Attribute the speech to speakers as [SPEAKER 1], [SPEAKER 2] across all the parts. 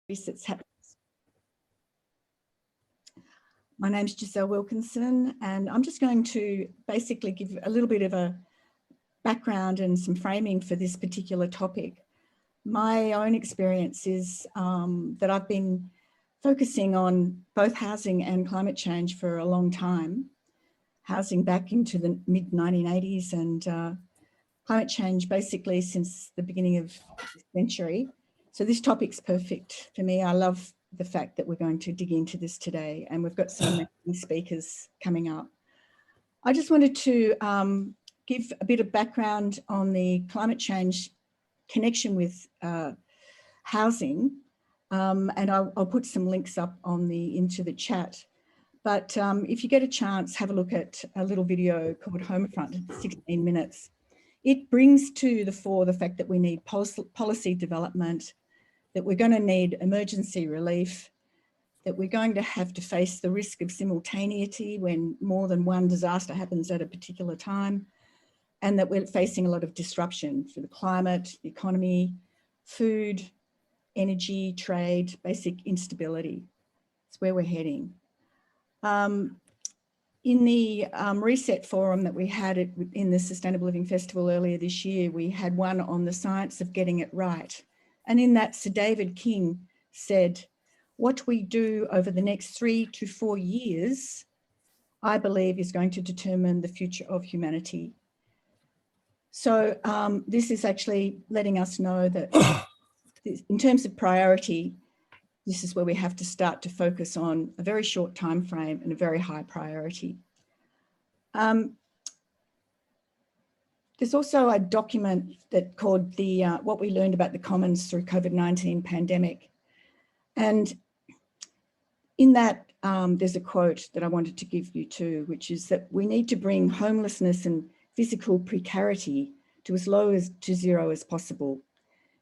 [SPEAKER 1] That's happening. My name's Giselle Wilkinson, and I'm just going to basically give a little bit of a background and some framing for this particular topic. My own experience is that I've been focusing on both housing and climate change for a long time. Housing back into the mid-1980s and climate change basically since the beginning of the century. So this topic's perfect for me. I love the fact that we're going to dig into this today, and we've got some speakers coming up. I just wanted to give a bit of background on the climate change connection with housing, and I'll put some links up on into the chat. But if you get a chance, have a look at a little video called Homefront, 16 minutes. It brings to the fore the fact that we need policy development, that we're going to need emergency relief, that we're going to have to face the risk of simultaneity when more than one disaster happens at a particular time, and that we're facing a lot of disruption for the climate, the economy, food, energy, trade, basic instability. It's where we're heading. In the Reset Forum that we had in the Sustainable Living Festival earlier this year, we had one on the science of getting it right. And in that, Sir David King said, what we do over the next 3 to 4 years, I believe, is going to determine the future of humanity. So this is actually letting us know that in terms of priority, this is where we have to start to focus on a very short time frame and a very high priority. There's also a document that called the What We Learned About the Commons Through COVID-19 Pandemic. And in that, there's a quote that I wanted to give you too, which is that we need to bring homelessness and physical precarity to as low to zero as possible.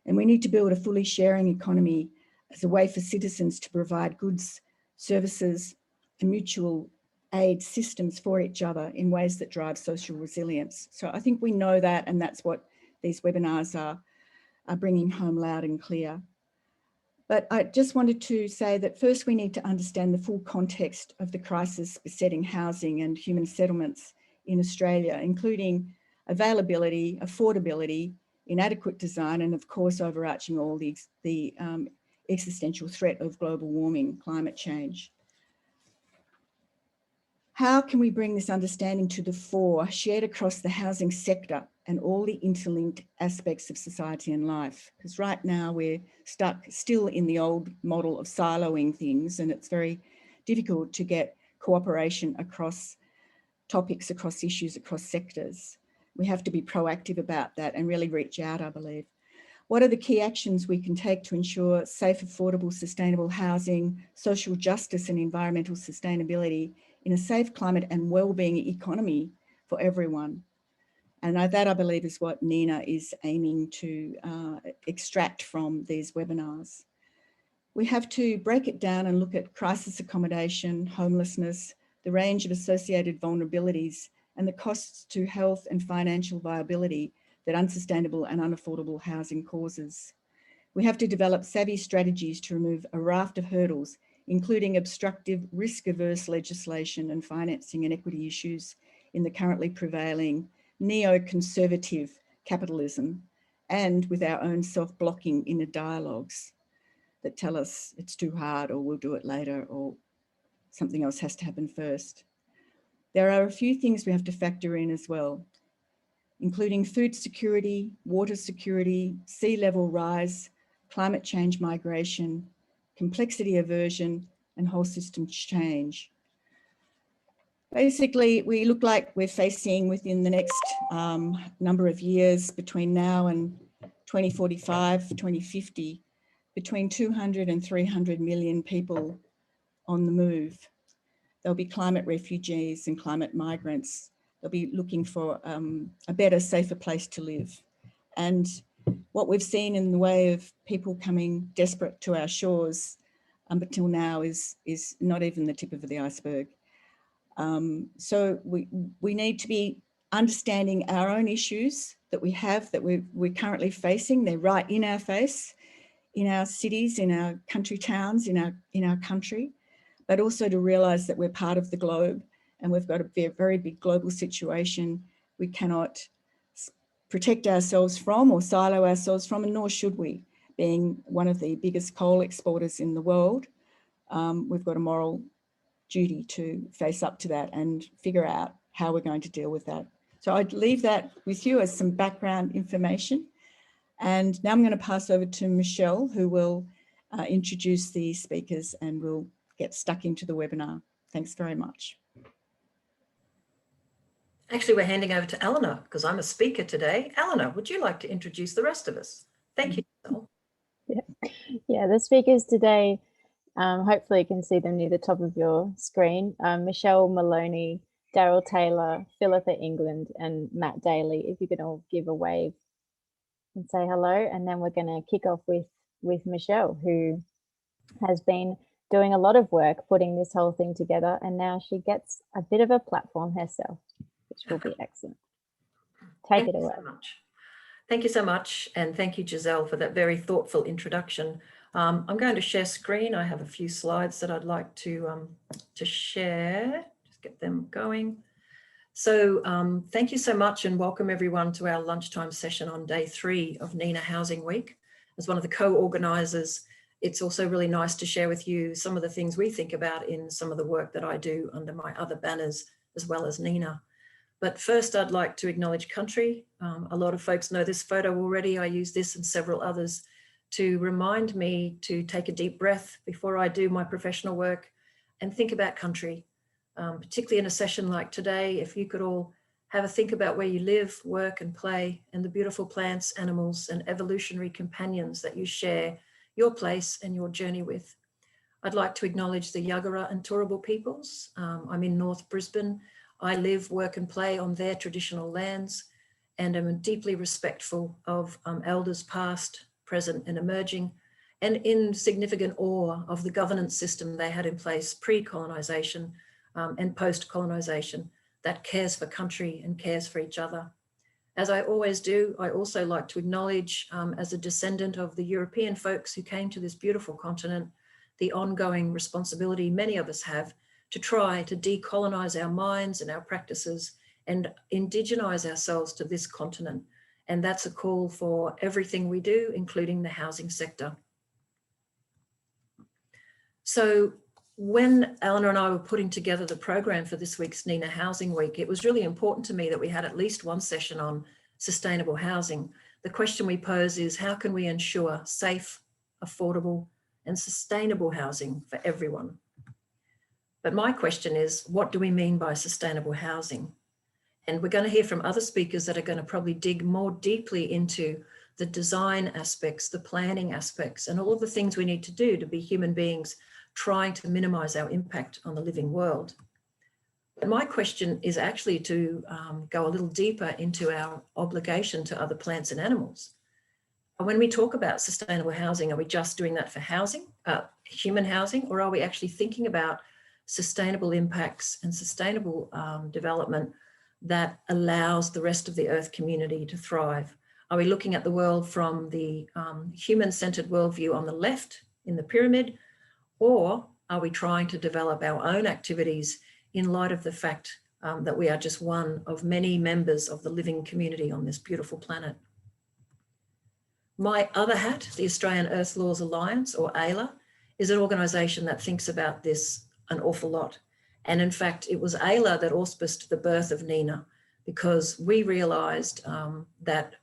[SPEAKER 1] And we need to build a fully sharing economy as a way for citizens to provide goods, services, and mutual aid systems for each other in ways that drive social resilience. So I think we know that, and that's what these webinars are bringing home loud and clear. But I just wanted to say that first we need to understand the full context of the crisis besetting housing and human settlements in Australia, including availability, affordability, inadequate design, and of course, overarching all the existential threat of global warming, climate change. How can we bring this understanding to the fore, shared across the housing sector and all the interlinked aspects of society and life? Because right now we're stuck still in the old model of siloing things, and it's very difficult to get cooperation across topics, across issues, across sectors. We have to be proactive about that and really reach out, I believe. What are the key actions we can take to ensure safe, affordable, sustainable housing, social justice and environmental sustainability in a safe climate and wellbeing economy for everyone? And that, I believe, is what NENA is aiming to extract from these webinars. We have to break it down and look at crisis accommodation, homelessness, the range of associated vulnerabilities, and the costs to health and financial viability that unsustainable and unaffordable housing causes. We have to develop savvy strategies to remove a raft of hurdles, including obstructive, risk-averse legislation and financing and equity issues in the currently prevailing neoconservative capitalism, and with our own self-blocking inner dialogues that tell us it's too hard, or we'll do it later, or something else has to happen first. There are a few things we have to factor in as well, including food security, water security, sea level rise, climate change migration, complexity aversion, and whole system change. Basically, we look like we're facing within the next number of years, between now and 2045, 2050, between 200 and 300 million people on the move. There'll be climate refugees and climate migrants. They'll be looking for a better, safer place to live. And what we've seen in the way of people coming desperate to our shores until now is not even the tip of the iceberg. So we need to be understanding our own issues that we have, that we're currently facing. They're right in our face. in our cities, in our country towns, in our country, but also to realise that we're part of the globe and we've got a very, very big global situation we cannot protect ourselves from or silo ourselves from, and nor should we. Being one of the biggest coal exporters in the world, we've got a moral duty to face up to that and figure out how we're going to deal with that. So I'd leave that with you as some background information. And now I'm going to pass over to Michelle, who will introduce the speakers, and we'll get stuck into the webinar. Thanks very much.
[SPEAKER 2] Actually, we're handing over to Eleanor because I'm a speaker today. Eleanor, would you like to introduce the rest of us? Thank you, Giselle.
[SPEAKER 3] Yeah, the speakers today, hopefully you can see them near the top of your screen. Michelle Maloney, Daryl Taylor, Philippa England, and Matt Daly. If you could all give a wave and say hello, and then we're going to kick off with Michelle, who has been doing a lot of work putting this whole thing together, and now she gets a bit of a platform herself, which will be excellent. Take it away.
[SPEAKER 2] Thank you so much, and thank you, Giselle, for that very thoughtful introduction. I'm going to share screen. I have a few slides that I'd like to share. Just get them going. So thank you so much, and welcome everyone to our lunchtime session on day 3 of NENA Housing Week. As one of the co-organisers, it's also really nice to share with you some of the things we think about in some of the work that I do under my other banners, as well as NENA. But first, I'd like to acknowledge country. A lot of folks know this photo already. I use this and several others to remind me to take a deep breath before I do my professional work and think about country. Particularly in a session like today, if you could all have a think about where you live, work and play, and the beautiful plants, animals and evolutionary companions that you share your place and your journey with. I'd like to acknowledge the Yagara and Turrbal peoples. I'm in North Brisbane. I live, work and play on their traditional lands, and am deeply respectful of elders past, present and emerging, and in significant awe of the governance system they had in place pre-colonisation and post-colonisation that cares for country and cares for each other. As I always do, I also like to acknowledge, as a descendant of the European folks who came to this beautiful continent, the ongoing responsibility many of us have to try to decolonise our minds and our practices and indigenize ourselves to this continent. And that's a call for everything we do, including the housing sector. So when Eleanor and I were putting together the program for this week's NENA Housing Week, it was really important to me that we had at least one session on sustainable housing. The question we pose is, how can we ensure safe, affordable, and sustainable housing for everyone? But my question is, what do we mean by sustainable housing? And we're going to hear from other speakers that are going to probably dig more deeply into the design aspects, the planning aspects, and all of the things we need to do to be human beings trying to minimize our impact on the living world. But my question is actually to go a little deeper into our obligation to other plants and animals. When we talk about sustainable housing, are we just doing that for housing, human housing, or are we actually thinking about sustainable impacts and sustainable development that allows the rest of the Earth community to thrive? Are we looking at the world from the human-centered worldview on the left in the pyramid, or are we trying to develop our own activities in light of the fact that we are just one of many members of the living community on this beautiful planet? My other hat, the Australian Earth Laws Alliance, or AELA, is an organisation that thinks about this an awful lot. And in fact, it was AELA that auspiced the birth of NENA, because we realised that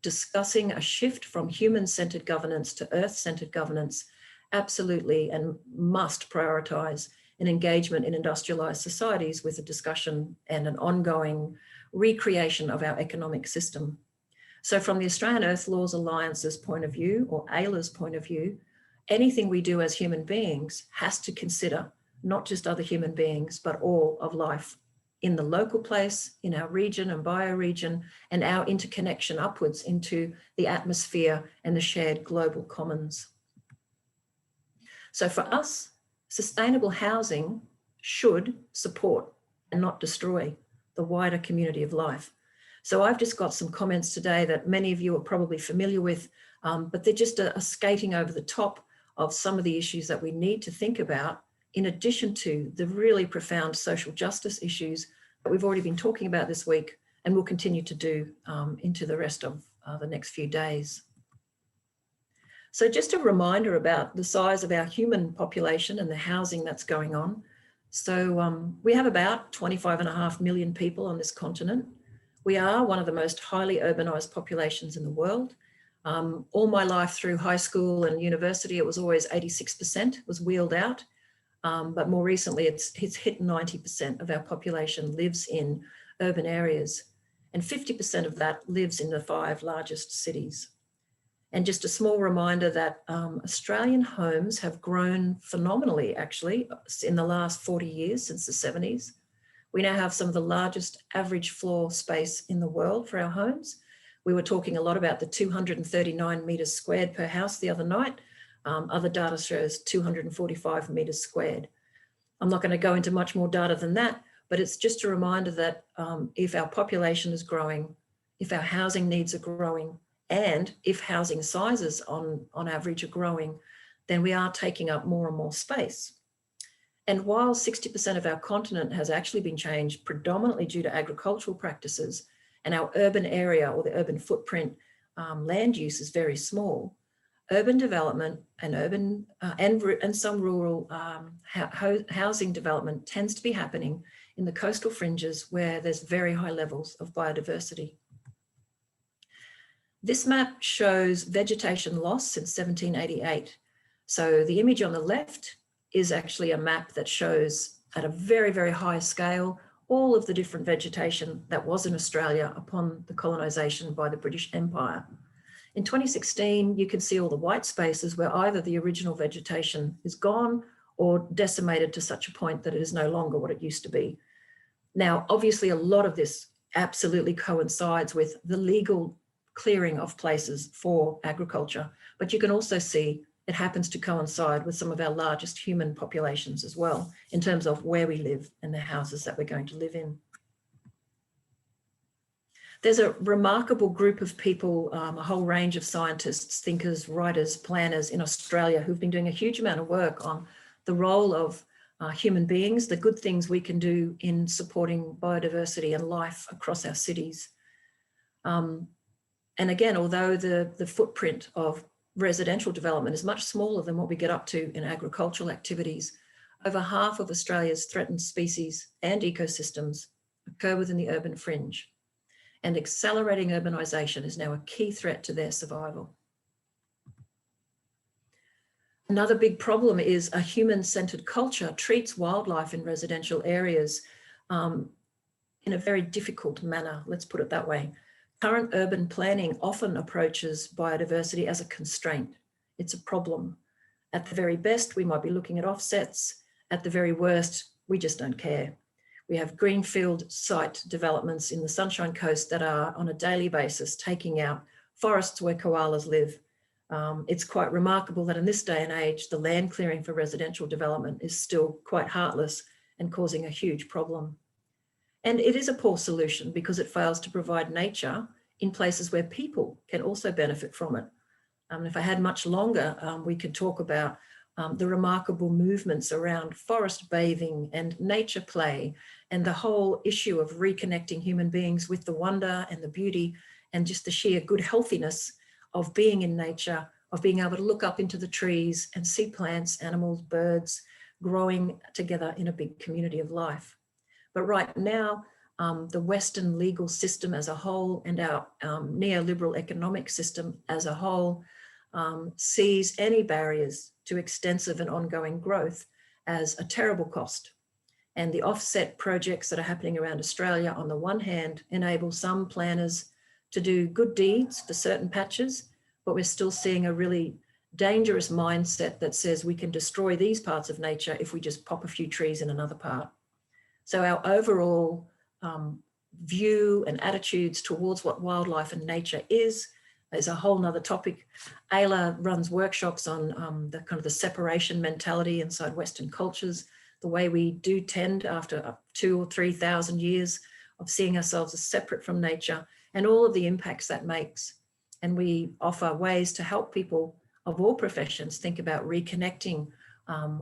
[SPEAKER 2] discussing a shift from human-centred governance to earth-centred governance absolutely and must prioritise an engagement in industrialised societies with a discussion and an ongoing recreation of our economic system. So from the Australian Earth Laws Alliance's point of view, or AELA's point of view, anything we do as human beings has to consider not just other human beings, but all of life in the local place, in our region and bioregion, and our interconnection upwards into the atmosphere and the shared global commons. So for us, sustainable housing should support and not destroy the wider community of life. So I've just got some comments today that many of you are probably familiar with but they're just a skating over the top of some of the issues that we need to think about, in addition to the really profound social justice issues that we've already been talking about this week and will continue to do into the rest of the next few days. So just a reminder about the size of our human population and the housing that's going on. So we have about 25.5 million people on this continent. We are one of the most highly urbanized populations in the world. All my life through high school and university, it was always 86% was wheeled out. But more recently, it's hit 90% of our population lives in urban areas, and 50% of that lives in the 5 largest cities. And just a small reminder that Australian homes have grown phenomenally, actually, in the last 40 years, since the 70s. We now have some of the largest average floor space in the world for our homes. We were talking a lot about the 239 metres squared per house the other night. Other data shows 245 metres squared. I'm not going to go into much more data than that, but it's just a reminder that if our population is growing, if our housing needs are growing, and if housing sizes on average are growing, then we are taking up more and more space. And while 60% of our continent has actually been changed predominantly due to agricultural practices, and our urban area or the urban footprint land use is very small, urban development and and some rural housing development tends to be happening in the coastal fringes where there's very high levels of biodiversity. This map shows vegetation loss since 1788. So the image on the left is actually a map that shows at a very, very high scale all of the different vegetation that was in Australia upon the colonisation by the British Empire. In 2016, you can see all the white spaces where either the original vegetation is gone or decimated to such a point that it is no longer what it used to be. Now, obviously, a lot of this absolutely coincides with the legal clearing of places for agriculture, but you can also see it happens to coincide with some of our largest human populations as well, in terms of where we live and the houses that we're going to live in. There's a remarkable group of people, a whole range of scientists, thinkers, writers, planners in Australia who've been doing a huge amount of work on the role of human beings, the good things we can do in supporting biodiversity and life across our cities. And again, although the footprint of residential development is much smaller than what we get up to in agricultural activities, over half of Australia's threatened species and ecosystems occur within the urban fringe. And accelerating urbanisation is now a key threat to their survival. Another big problem is a human-centred culture treats wildlife in residential areas in a very difficult manner, let's put it that way. Current urban planning often approaches biodiversity as a constraint. It's a problem. At the very best, we might be looking at offsets. At the very worst, we just don't care. We have greenfield site developments in the Sunshine Coast that are on a daily basis taking out forests where koalas live. It's quite remarkable that in this day and age, the land clearing for residential development is still quite heartless and causing a huge problem. And it is a poor solution because it fails to provide nature in places where people can also benefit from it. If I had much longer, we could talk about the remarkable movements around forest bathing and nature play and the whole issue of reconnecting human beings with the wonder and the beauty and just the sheer good healthiness of being in nature, of being able to look up into the trees and see plants, animals, birds growing together in a big community of life. But right now, the Western legal system as a whole and our neoliberal economic system as a whole sees any barriers to extensive and ongoing growth as a terrible cost. And the offset projects that are happening around Australia, on the one hand, enable some planners to do good deeds for certain patches, but we're still seeing a really dangerous mindset that says we can destroy these parts of nature if we just pop a few trees in another part. So our overall view and attitudes towards what wildlife and nature is a whole nother topic. AELA runs workshops on the kind of the separation mentality inside Western cultures, the way we do tend after 2,000 or 3,000 years of seeing ourselves as separate from nature and all of the impacts that makes. and we offer ways to help people of all professions think about reconnecting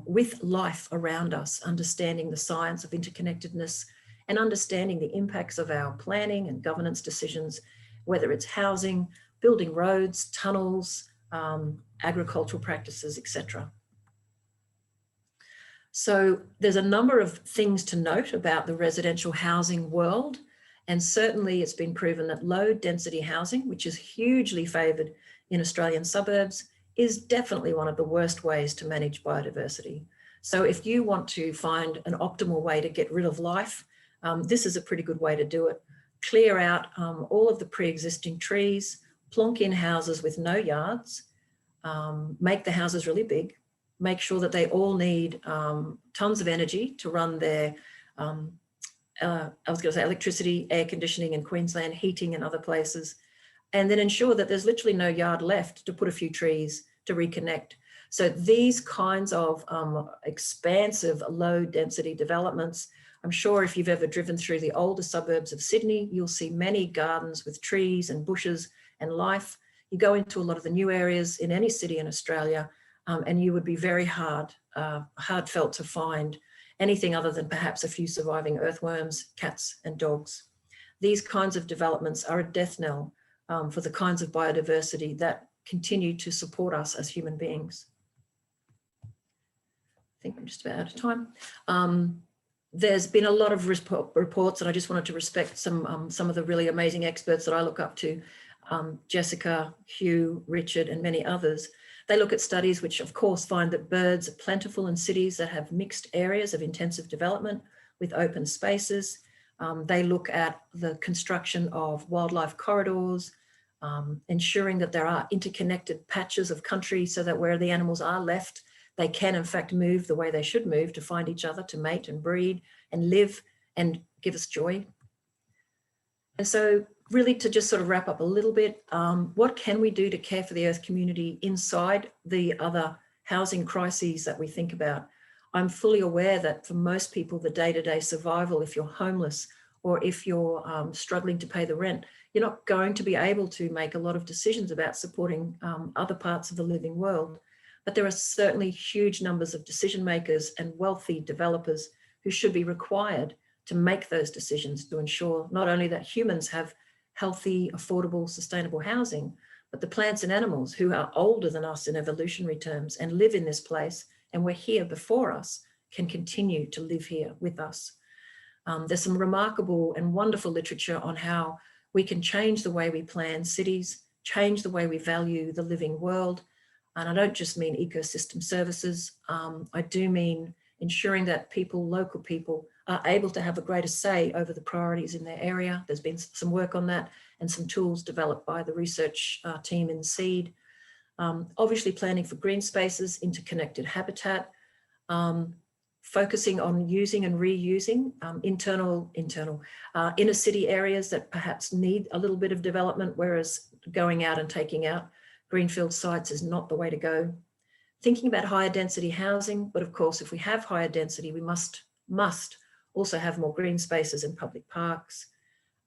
[SPEAKER 2] with life around us, understanding the science of interconnectedness and understanding the impacts of our planning and governance decisions, whether it's housing, building roads, tunnels, agricultural practices, etc. So there's a number of things to note about the residential housing world. And certainly it's been proven that low density housing, which is hugely favoured in Australian suburbs, is definitely one of the worst ways to manage biodiversity. So if you want to find an optimal way to get rid of life, this is a pretty good way to do it. Clear out all of the pre-existing trees, plonk in houses with no yards, make the houses really big, make sure that they all need tons of energy to run their, electricity, air conditioning in Queensland, heating in other places, and then ensure that there's literally no yard left to put a few trees to reconnect. So these kinds of expansive low density developments, I'm sure if you've ever driven through the older suburbs of Sydney, you'll see many gardens with trees and bushes and life. You go into a lot of the new areas in any city in Australia, and you would be very hard felt to find anything other than perhaps a few surviving earthworms, cats and dogs. These kinds of developments are a death knell for the kinds of biodiversity that continue to support us as human beings. I think I'm just about out of time. There's been a lot of reports, and I just wanted to respect some of the really amazing experts that I look up to, Jessica, Hugh, Richard, and many others. They look at studies which of course find that birds are plentiful in cities that have mixed areas of intensive development with open spaces. They look at the construction of wildlife corridors, ensuring that there are interconnected patches of country so that where the animals are left, they can in fact move the way they should move to find each other, to mate and breed and live and give us joy. And so really to just sort of wrap up a little bit, what can we do to care for the Earth community inside the other housing crises that we think about? I'm fully aware that for most people, the day-to-day survival, if you're homeless or if you're struggling to pay the rent, you're not going to be able to make a lot of decisions about supporting other parts of the living world. But there are certainly huge numbers of decision makers and wealthy developers who should be required to make those decisions to ensure not only that humans have healthy, affordable, sustainable housing, but the plants and animals who are older than us in evolutionary terms and live in this place and were here before us can continue to live here with us. There's some remarkable and wonderful literature on how we can change the way we plan cities, change the way we value the living world. And I don't just mean ecosystem services. I do mean ensuring that people, local people, are able to have a greater say over the priorities in their area. There's been some work on that and some tools developed by the research team in SEED. Obviously planning for green spaces, interconnected habitat, focusing on using and reusing inner city areas that perhaps need a little bit of development, whereas going out and taking out greenfield sites is not the way to go. Thinking about higher density housing, but of course, if we have higher density, we must also have more green spaces and public parks,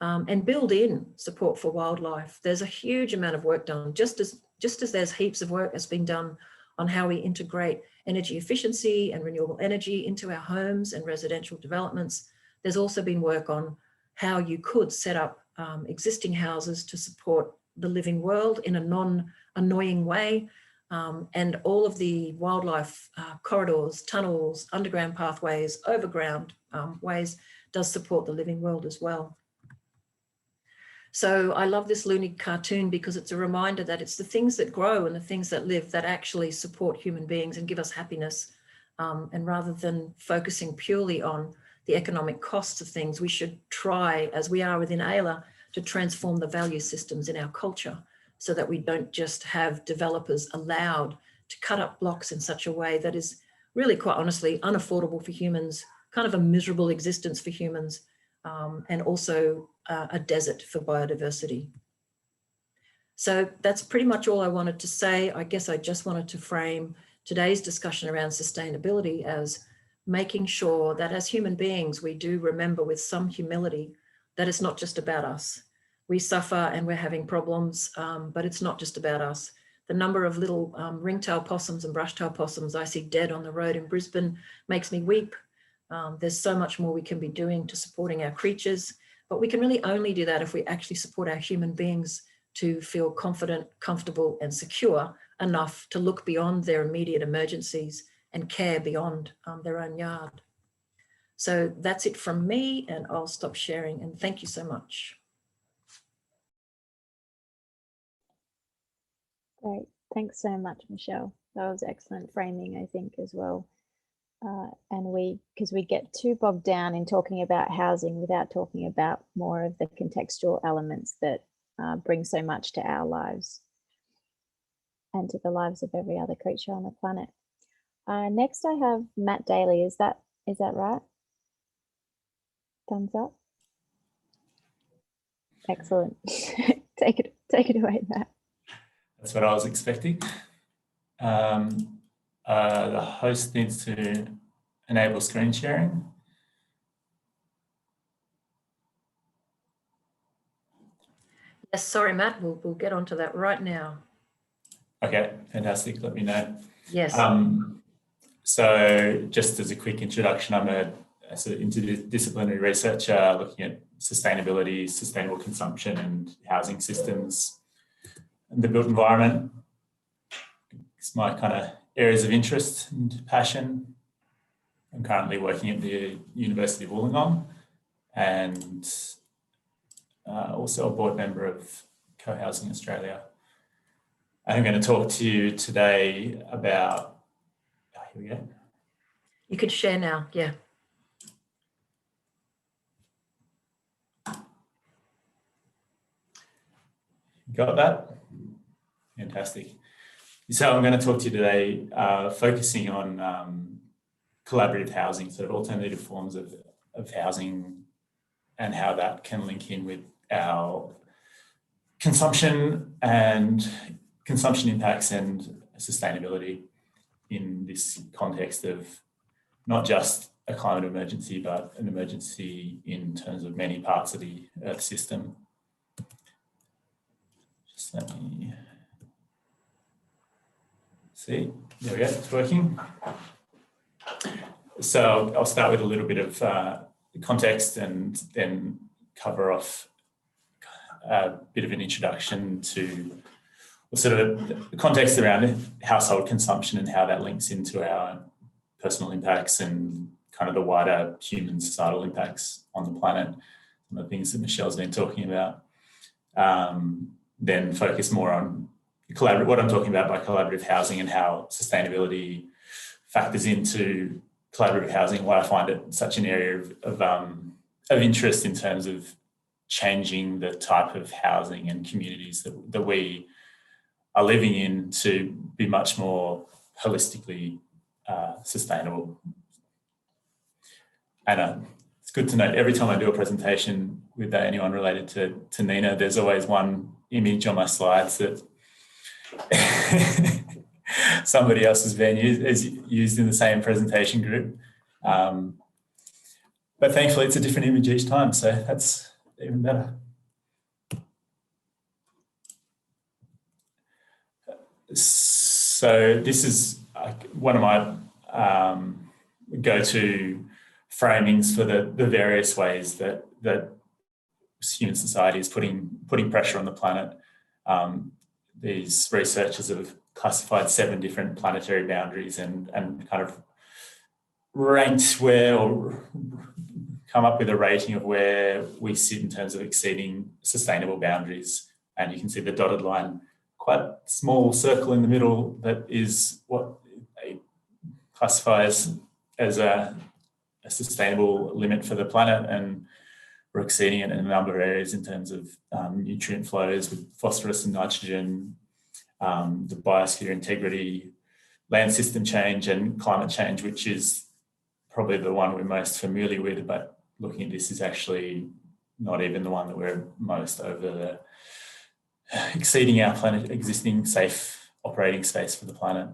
[SPEAKER 2] and build in support for wildlife. There's a huge amount of work done, just as there's heaps of work that's been done on how we integrate energy efficiency and renewable energy into our homes and residential developments. There's also been work on how you could set up existing houses to support the living world in a non-annoying way. And all of the wildlife corridors, tunnels, underground pathways, overground ways does support the living world as well. So I love this loony cartoon because it's a reminder that it's the things that grow and the things that live that actually support human beings and give us happiness. And rather than focusing purely on the economic costs of things, we should try, as we are within AELA, to transform the value systems in our culture so that we don't just have developers allowed to cut up blocks in such a way that is really, quite honestly, unaffordable for humans, kind of a miserable existence for humans, and also a desert for biodiversity. So that's pretty much all I wanted to say. I guess I just wanted to frame today's discussion around sustainability as making sure that as human beings, we do remember with some humility that it's not just about us, we suffer and we're having problems, but it's not just about us. The number of little ringtail possums and brushtail possums I see dead on the road in Brisbane makes me weep. There's so much more we can be doing to supporting our creatures, but we can really only do that if we actually support our human beings to feel confident, comfortable, and secure enough to look beyond their immediate emergencies and care beyond their own yard. So that's it from me, and I'll stop sharing, and thank you so much.
[SPEAKER 3] Great. Thanks so much, Michelle. That was excellent framing, I think, as well. And because we get too bogged down in talking about housing without talking about more of the contextual elements that bring so much to our lives and to the lives of every other creature on the planet. Next, I have Matt Daly. Is that right? Thumbs up. Excellent. Take it away, Matt.
[SPEAKER 4] That's what I was expecting. The host needs to enable screen sharing.
[SPEAKER 2] Yes, sorry, Matt, we'll get onto that right now.
[SPEAKER 4] Okay, fantastic. Let me know.
[SPEAKER 2] Yes.
[SPEAKER 4] So just as a quick introduction, I'm a sort of interdisciplinary researcher looking at sustainability, sustainable consumption and housing systems and the built environment. It's my kind of areas of interest and passion. I'm currently working at the University of Wollongong and also a board member of Co-Housing Australia. I'm going to talk to you today about, here we go.
[SPEAKER 2] You could share now, yeah.
[SPEAKER 4] Got that? Fantastic. So I'm going to talk to you today focusing on collaborative housing, sort of alternative forms of housing and how that can link in with our consumption impacts and sustainability in this context of not just a climate emergency, but an emergency in terms of many parts of the Earth system. Just let me see. There we go, it's working. So I'll start with a little bit of context and then cover off a bit of an introduction to sort of the context around household consumption and how that links into our personal impacts and kind of the wider human societal impacts on the planet, some of the things that Michelle's been talking about. Then focus more on what I'm talking about by collaborative housing and how sustainability factors into collaborative housing, why I find it such an area of interest in terms of changing the type of housing and communities that we are living in to be much more holistically sustainable. And it's good to note every time I do a presentation with anyone related to NENA, there's always one image on my slides that somebody else has been used in the same presentation group. But thankfully it's a different image each time, so that's even better. So this is one of my go-to framings for the various ways that human society is putting pressure on the planet. These researchers have classified 7 different planetary boundaries and kind of ranked where, or come up with a rating of where we sit in terms of exceeding sustainable boundaries. And you can see the dotted line, quite small circle in the middle, that is what they classify as a sustainable limit for the planet, and we're exceeding it in a number of areas in terms of nutrient flows with phosphorus and nitrogen, the biosphere integrity, land system change and climate change, which is probably the one we're most familiar with, but looking at this is actually not even the one that we're most over exceeding our planet existing safe operating space for the planet.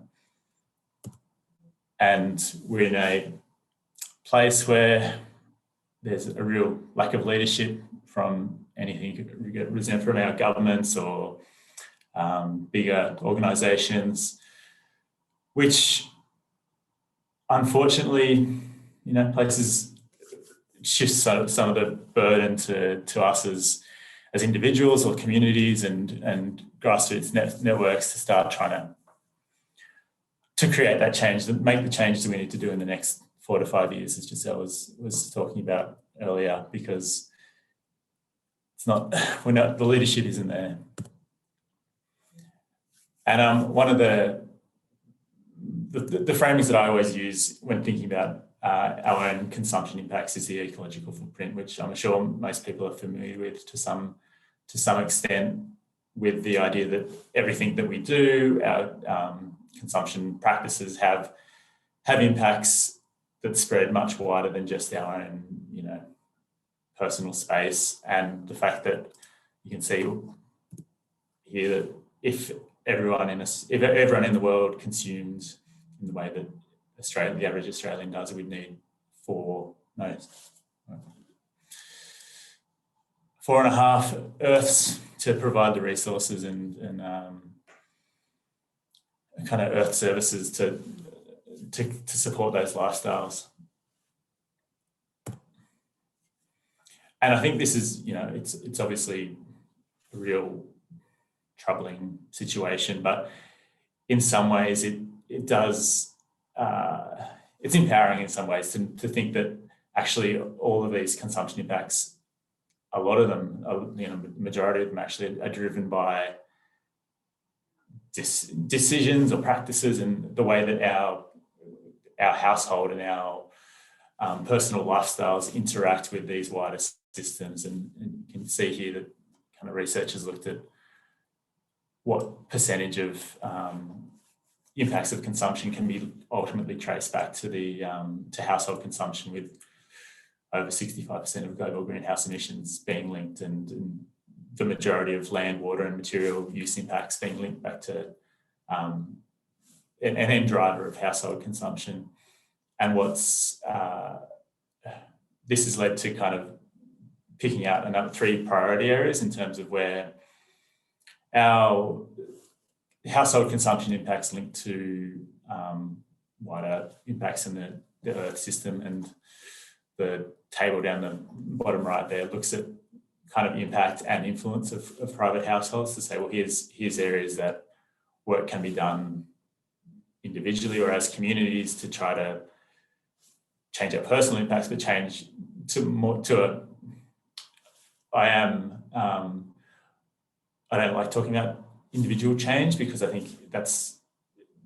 [SPEAKER 4] And we're in a place where there's a real lack of leadership from anything resent from our governments or bigger organisations, which unfortunately, places shifts some of the burden to us as individuals or communities and grassroots networks to start trying to create that change, to make the change that we need to do in the next 4 to 5 years, as Giselle was talking about earlier, because the leadership isn't there. And one of the framings that I always use when thinking about our own consumption impacts is the ecological footprint, which I'm sure most people are familiar with to some extent, with the idea that everything that we do, our consumption practices have impacts that spread much wider than just our own, personal space. And the fact that you can see here that if everyone in the world consumes in the way that the average Australian does, we'd need 4.5 Earths to provide the resources and kind of Earth services to support those lifestyles. And I think this is, it's obviously a real troubling situation, but in some ways it does, it's empowering in some ways to think that actually all of these consumption impacts, a lot of them, majority of them actually are driven by decisions or practices and the way that our household and our personal lifestyles interact with these wider systems. And you can see here that kind of researchers looked at what percentage of impacts of consumption can be ultimately traced back to the to household consumption, with over 65% of global greenhouse emissions being linked, and the majority of land, water and material use impacts being linked back to an end driver of household consumption. And this has led to kind of picking out another 3 priority areas in terms of where our household consumption impacts linked to wider impacts in the Earth system. And the table down the bottom right there looks at kind of impact and influence of private households to say, well, here's areas that work can be done individually or as communities to try to change our personal impacts, but change I don't like talking about individual change, because I think that's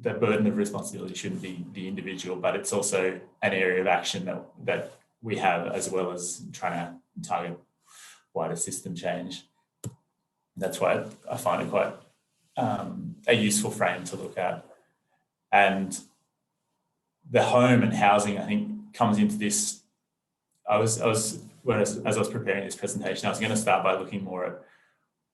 [SPEAKER 4] the burden of responsibility shouldn't be the individual, but it's also an area of action that we have, as well as trying to target wider system change. That's why I find it quite a useful frame to look at. And the home and housing, I think, comes into this. As I was preparing this presentation, I was going to start by looking more at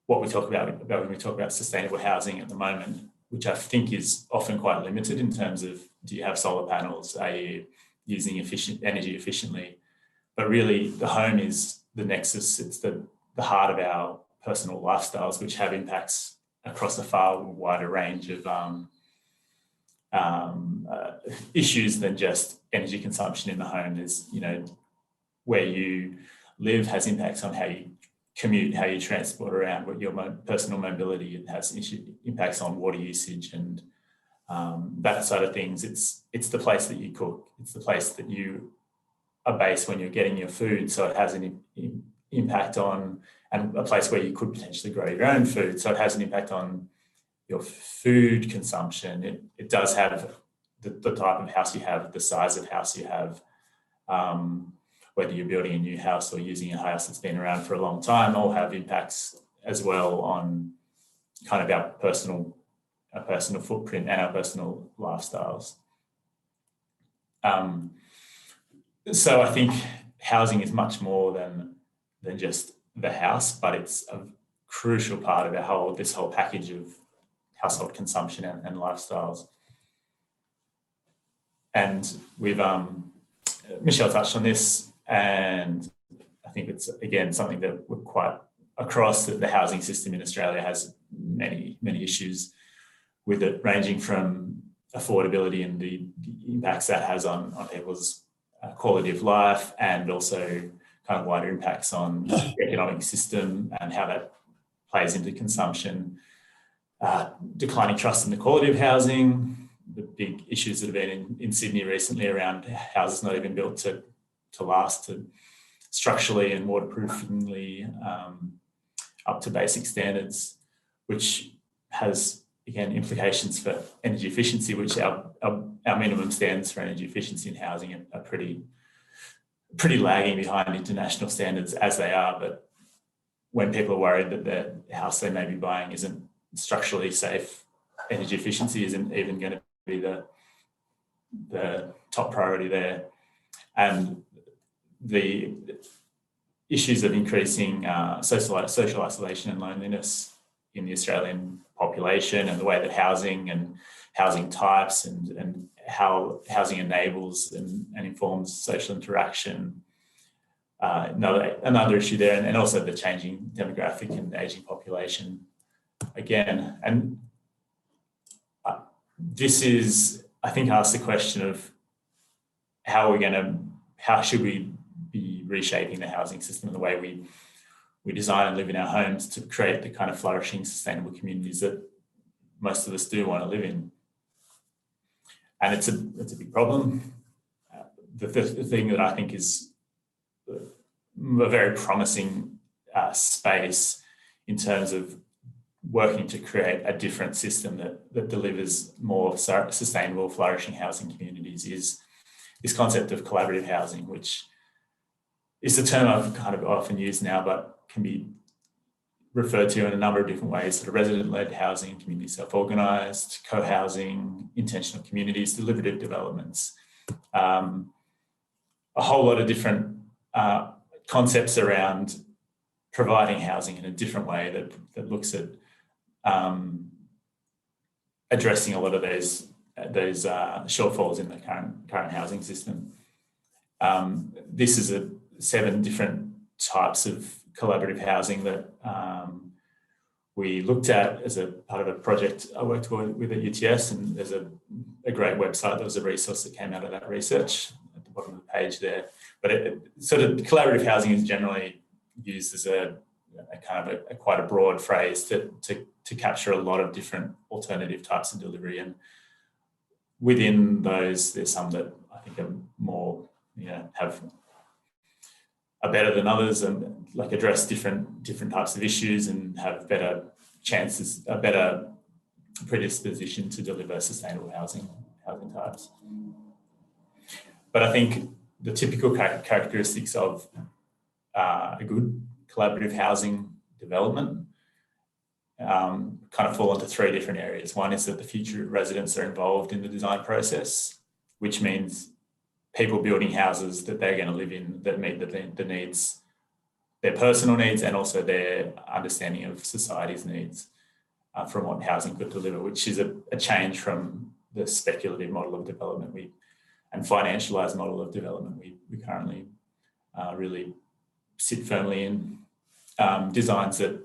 [SPEAKER 4] what we talk about when we talk about sustainable housing at the moment, which I think is often quite limited in terms of, do you have solar panels? Are you using energy efficiently? But really, the home is the nexus. It's the heart of our personal lifestyles, which have impacts across a far wider range of issues than just energy consumption in the home. There's, where you live has impacts on how you commute, how you transport around, what your personal mobility. It has impacts on water usage and that side of things. It's the place that you cook. It's the place that you are based when you're getting your food. So it has an impact on, and a place where you could potentially grow your own food. So it has an impact on your food consumption. It does have the type of house you have, the size of house you have, whether you're building a new house or using a house that's been around for a long time, all have impacts as well on kind of our personal footprint and our personal lifestyles. So I think housing is much more than just the house, but it's a crucial part of this whole package of household consumption and lifestyles. And we've Michelle touched on this, and I think it's again something that we're quite across the housing system in Australia has many kind with it, ranging from affordability and the impacts that has on people's quality of life, and also kind of wider impacts on the economic system and how that plays into consumption, declining trust in the quality of housing, the big issues that have been in Sydney recently around houses not even built to last, to structurally and waterproofingly up to basic standards, which has, again, implications for energy efficiency, which our minimum standards for energy efficiency in housing are pretty lagging behind international standards as they are. But when people are worried that the house they may be buying isn't structurally safe, energy efficiency isn't even going to be the top priority there. And the issues of increasing social isolation and loneliness in the Australian population, and the way that housing and housing types and how housing enables and informs social interaction, another issue there, and also the changing demographic and ageing population again. And this is, I think, asks the question of how should we be reshaping the housing system and the way we design and live in our homes to create the kind of flourishing, sustainable communities that most of us do want to live in. And it's a big problem. The thing that I think is a very promising space in terms of working to create a different system that delivers more sustainable, flourishing housing communities is this concept of collaborative housing, which is a term I've kind of often used now, but can be referred to in a number of different ways: sort of resident-led housing, community self-organised, co-housing, intentional communities, deliberative developments. A whole lot of different concepts around providing housing in a different way that looks at addressing a lot of those shortfalls in the current housing system. This is 7 different types of collaborative housing that we looked at as a part of a project I worked with at UTS, and there's a great website. There was a resource that came out of that research at the bottom of the page there. But sort of collaborative housing is generally used as a kind of quite a broad phrase to capture a lot of different alternative types of delivery. And within those, there's some that I think are more, are better than others, and like address different types of issues and have better chances, a better predisposition to deliver sustainable housing types. But I think the typical characteristics of a good collaborative housing development kind of fall into 3 different areas. One is that the future residents are involved in the design process, which means people building houses that they're going to live in that meet the needs, their personal needs, and also their understanding of society's needs from what housing could deliver, which is a change from the speculative model of development and financialised model of development we currently really sit firmly in. Designs that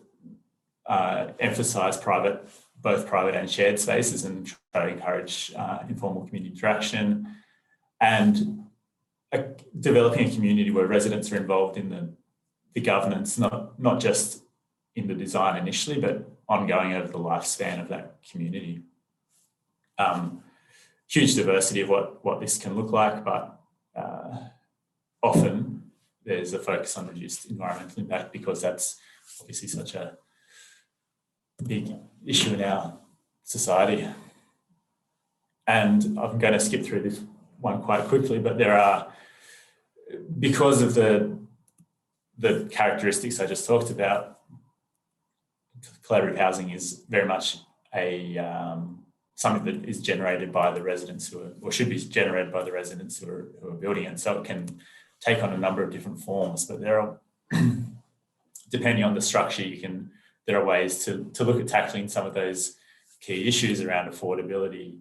[SPEAKER 4] emphasise both private and shared spaces, and try to encourage informal community interaction, and developing a community where residents are involved in the governance, not just in the design initially, but ongoing over the lifespan of that community. Huge diversity of what this can look like, but often there's a focus on reduced environmental impact because that's obviously such a big issue in our society. And I'm going to skip through this one quite quickly, but there are, because of the characteristics I just talked about, collaborative housing is very much something that is generated by the residents or should be generated by the residents who are building it. So it can take on a number of different forms, but there are, depending on the structure, there are ways to look at tackling some of those key issues around affordability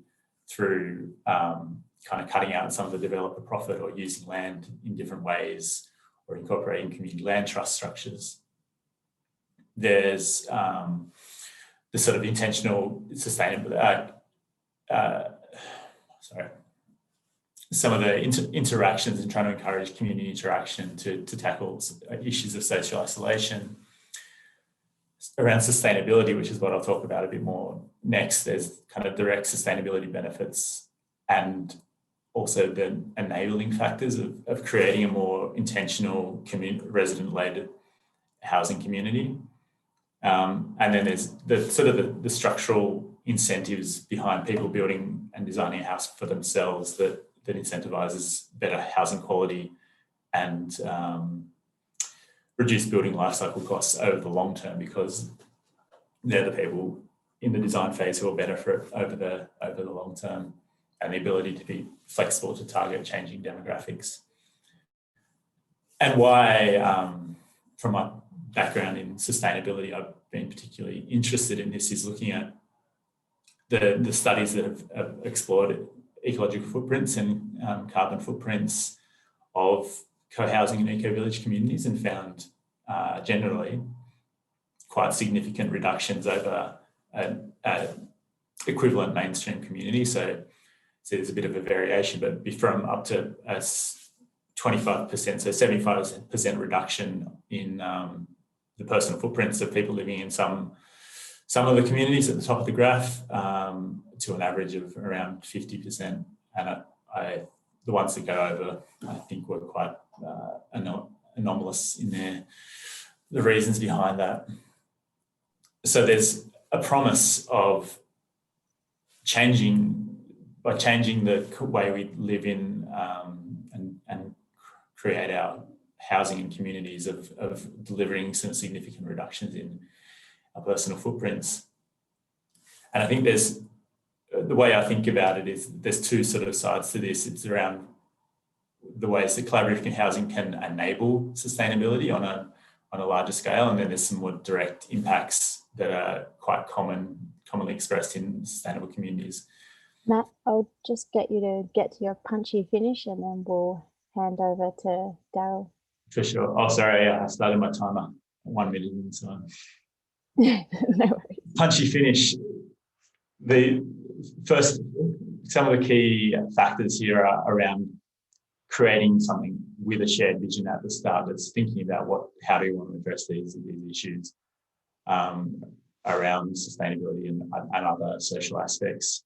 [SPEAKER 4] through kind of cutting out some of the developer profit, or using land in different ways, or incorporating community land trust structures. there's the sort of intentional sustainability, some of the interactions and trying to encourage community interaction to tackle issues of social isolation. Around sustainability, which is what I'll talk about a bit more next, there's kind of direct sustainability benefits and also the enabling factors of creating a more intentional resident-led housing community. And then there's the structural incentives behind people building and designing a house for themselves that incentivises better housing quality and reduce building life cycle costs over the long term, because they're the people in the design phase who are better for it over the long term, and the ability to be flexible to target changing demographics. And why, from my background in sustainability, I've been particularly interested in this is looking at the studies that have explored ecological footprints and carbon footprints of co-housing and eco-village communities, and found generally quite significant reductions over an equivalent mainstream community. So there's a bit of a variation, but from up to 25%, so 75% reduction in the personal footprints of people living in some of the communities at the top of the graph, to an average of around 50%. And the ones that go over, I think, were quite anomalous in the reasons behind that. So there's a promise of by changing the way we live in and create our housing and communities, of delivering some significant reductions in our personal footprints. And I think the way I think about it is there's two sort of sides to this. It's around the ways that collaborative housing can enable sustainability on a larger scale, and then there's some more direct impacts that are quite commonly expressed in sustainable communities.
[SPEAKER 3] Matt, I'll just get you to get to your punchy finish, and then we'll hand over to Daryl.
[SPEAKER 4] For sure. Oh, sorry, I started my timer 1 minute in, so.
[SPEAKER 3] No worries.
[SPEAKER 4] Punchy finish. Some of the key factors here are around creating something with a shared vision at the start that's thinking about how do you want to address these issues around sustainability and other social aspects.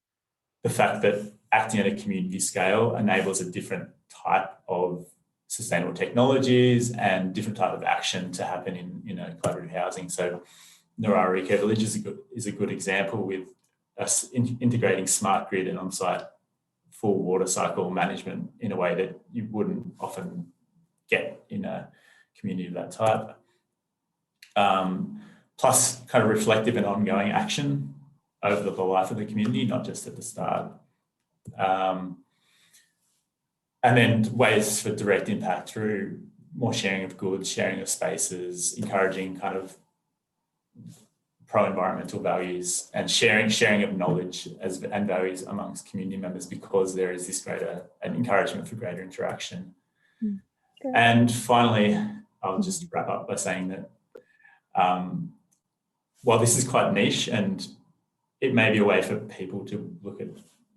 [SPEAKER 4] The fact that acting at a community scale enables a different type of sustainable technologies and different type of action to happen in collaborative housing. So Narara Eco Village is a good example, with us integrating smart grid and on-site full water cycle management in a way that you wouldn't often get in a community of that type. Plus kind of reflective and ongoing action over the life of the community, not just at the start. And then ways for direct impact through more sharing of goods, sharing of spaces, encouraging kind of pro-environmental values, and sharing of knowledge and values amongst community members, because there is this an encouragement for greater interaction.
[SPEAKER 3] Great.
[SPEAKER 4] And finally, I'll just wrap up by saying that while this is quite niche and it may be a way for people to look at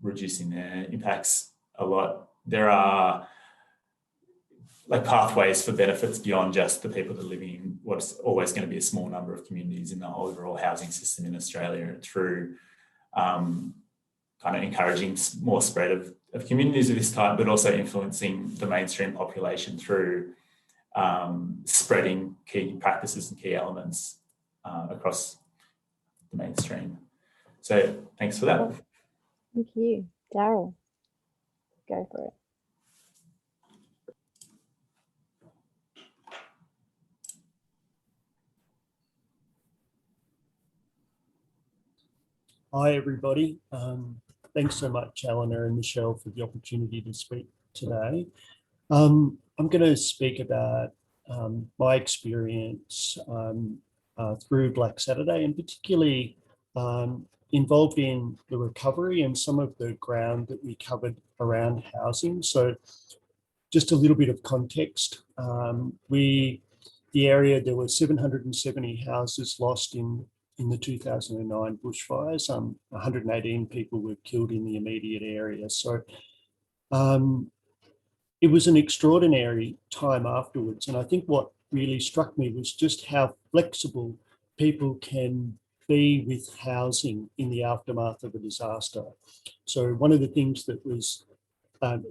[SPEAKER 4] reducing their impacts a lot, there are pathways for benefits beyond just the people that are living in what's always going to be a small number of communities in the overall housing system in Australia, through kind of encouraging more spread of communities of this type, but also influencing the mainstream population through spreading key practices and key elements across the mainstream. So thanks for that.
[SPEAKER 3] Thank you. Daryl, go for it.
[SPEAKER 5] Hi, everybody. Thanks so much, Eleanor and Michelle, for the opportunity to speak today. I'm going to speak about my experience through Black Saturday, and particularly involved in the recovery and some of the ground that we covered around housing. So just a little bit of context. We the area, there were 770 houses lost in the 2009 bushfires. 118 people were killed in the immediate area. So it was an extraordinary time afterwards. And I think what really struck me was just how flexible people can be with housing in the aftermath of a disaster. So one of the things that was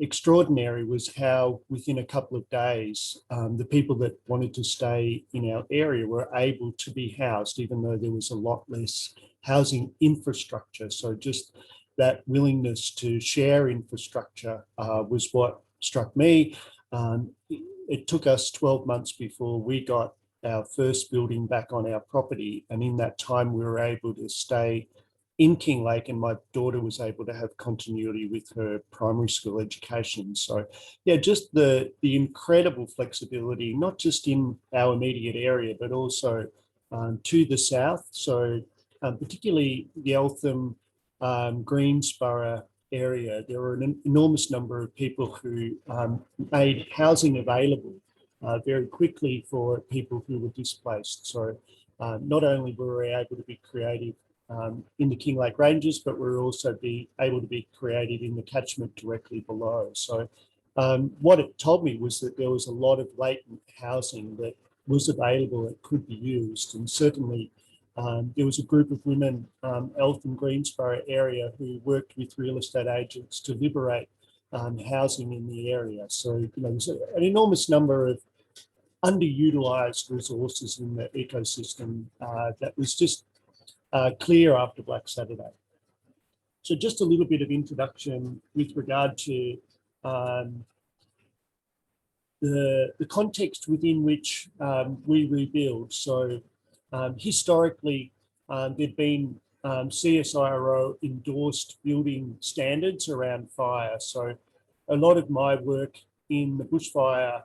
[SPEAKER 5] extraordinary was how within a couple of days, the people that wanted to stay in our area were able to be housed, even though there was a lot less housing infrastructure. So just that willingness to share infrastructure was what struck me. It took us 12 months before we got our first building back on our property. And in that time, we were able to stay in Kinglake, and my daughter was able to have continuity with her primary school education. So yeah, just the incredible flexibility, not just in our immediate area, but also to the south. So particularly the Eltham, Greensborough area, there were an enormous number of people who made housing available very quickly for people who were displaced. So not only were we able to be creative in the Kinglake Ranges, but we're also able to be creative in the catchment directly below. So what it told me was that there was a lot of latent housing that was available that could be used. And certainly there was a group of women, Eltham Greensborough area, who worked with real estate agents to liberate housing in the area. So, you know, there's an enormous number of underutilized resources in the ecosystem that was just clear after Black Saturday. So just a little bit of introduction with regard to the context within which we rebuild. So historically, there'd been CSIRO endorsed building standards around fire. So a lot of my work in the bushfire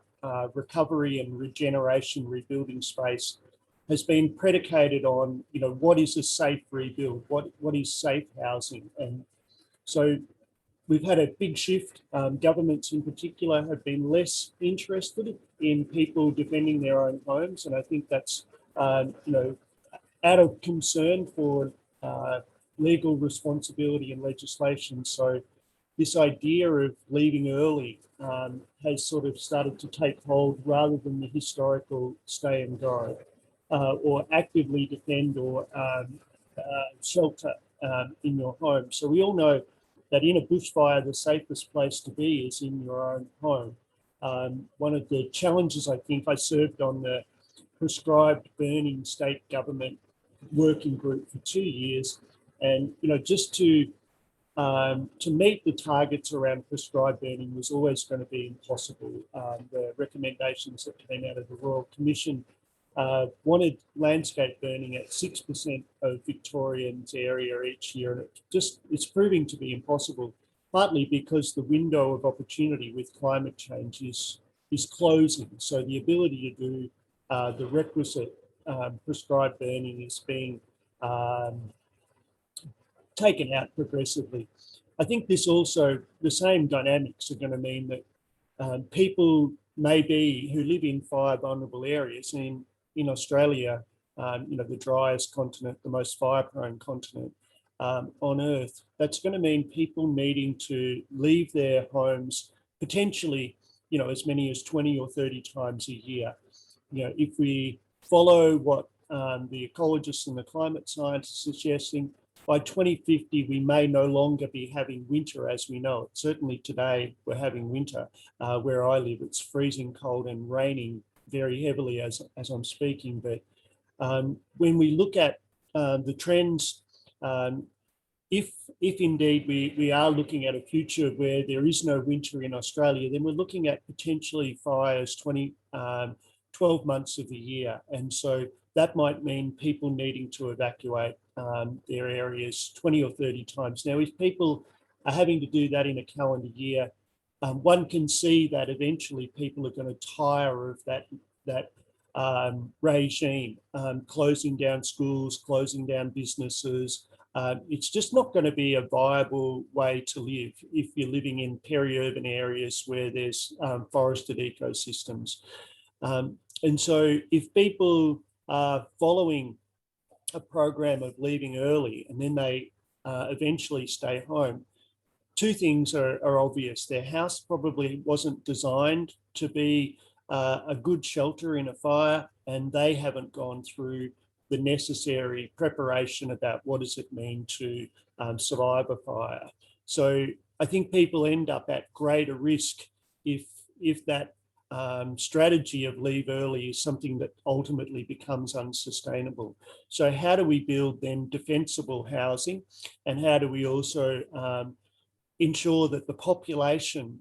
[SPEAKER 5] recovery and regeneration rebuilding space has been predicated on, you know, what is a safe rebuild? What is safe housing? And so we've had a big shift. Governments in particular have been less interested in people defending their own homes. And I think that's, you know, out of concern for legal responsibility and legislation. So this idea of leaving early has sort of started to take hold rather than the historical stay and go. Or actively defend or shelter in your home. So we all know that in a bushfire, the safest place to be is in your own home. One of the challenges, I think, I served on the prescribed burning state government working group for 2 years, and you know, just to meet the targets around prescribed burning was always going to be impossible. The recommendations that came out of the Royal Commission wanted landscape burning at 6% of Victorians' area each year, and it's proving to be impossible, partly because the window of opportunity with climate change is closing. So the ability to do the requisite prescribed burning is being taken out progressively. I think this also, the same dynamics are going to mean that people maybe who live in fire vulnerable areas in Australia, you know, the driest continent, the most fire-prone continent on Earth, that's going to mean people needing to leave their homes potentially, you know, as many as 20 or 30 times a year. You know, if we follow what the ecologists and the climate scientists are suggesting, by 2050, we may no longer be having winter as we know it. Certainly today, we're having winter. Where I live, it's freezing cold and raining very heavily as I'm speaking. But when we look at the trends, if indeed we are looking at a future where there is no winter in Australia, then we're looking at potentially fires 12 months of the year. And so that might mean people needing to evacuate their areas 20 or 30 times. Now, if people are having to do that in a calendar year, one can see that eventually people are going to tire of that regime, closing down schools, closing down businesses. It's just not going to be a viable way to live if you're living in peri-urban areas where there's forested ecosystems. And so if people are following a program of leaving early and then they eventually stay home, two things are obvious. Their house probably wasn't designed to be a good shelter in a fire, and they haven't gone through the necessary preparation about what does it mean to survive a fire. So I think people end up at greater risk if that strategy of leave early is something that ultimately becomes unsustainable. So how do we build then defensible housing, and how do we also ensure that the population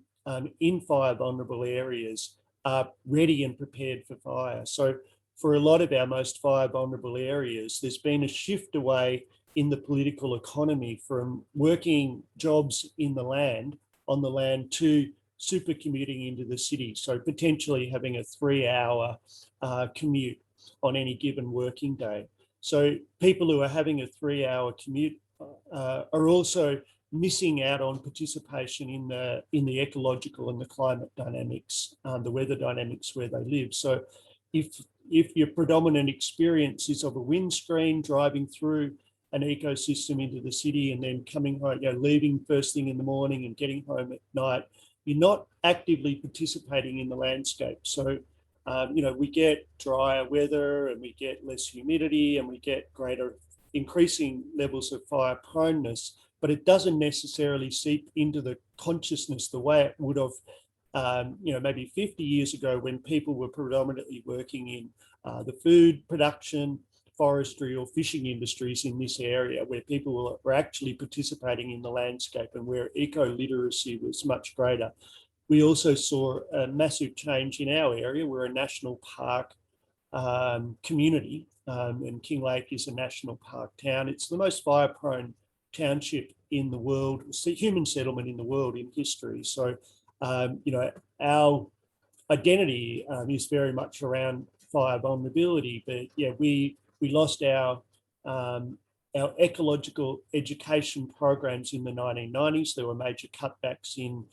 [SPEAKER 5] in fire vulnerable areas are ready and prepared for fire? So for a lot of our most fire vulnerable areas, there's been a shift away in the political economy from working jobs on the land to super commuting into the city. So potentially having a 3-hour commute on any given working day. So people who are having a 3-hour commute are also missing out on participation in the ecological and the climate dynamics, the weather dynamics where they live. So if your predominant experience is of a windscreen driving through an ecosystem into the city and then coming home, leaving first thing in the morning and getting home at night, you're not actively participating in the landscape. So, we get drier weather and we get less humidity and we get increasing levels of fire proneness, but it doesn't necessarily seep into the consciousness the way it would have, maybe 50 years ago when people were predominantly working in the food production, forestry or fishing industries in this area, where people were actually participating in the landscape and where eco-literacy was much greater. We also saw a massive change in our area. We're a national park community, and Kinglake is a national park town. It's the most fire-prone township in the world, human settlement in the world in history. So, our identity is very much around fire vulnerability, but we lost our ecological education programs in the 1990s. There were major cutbacks in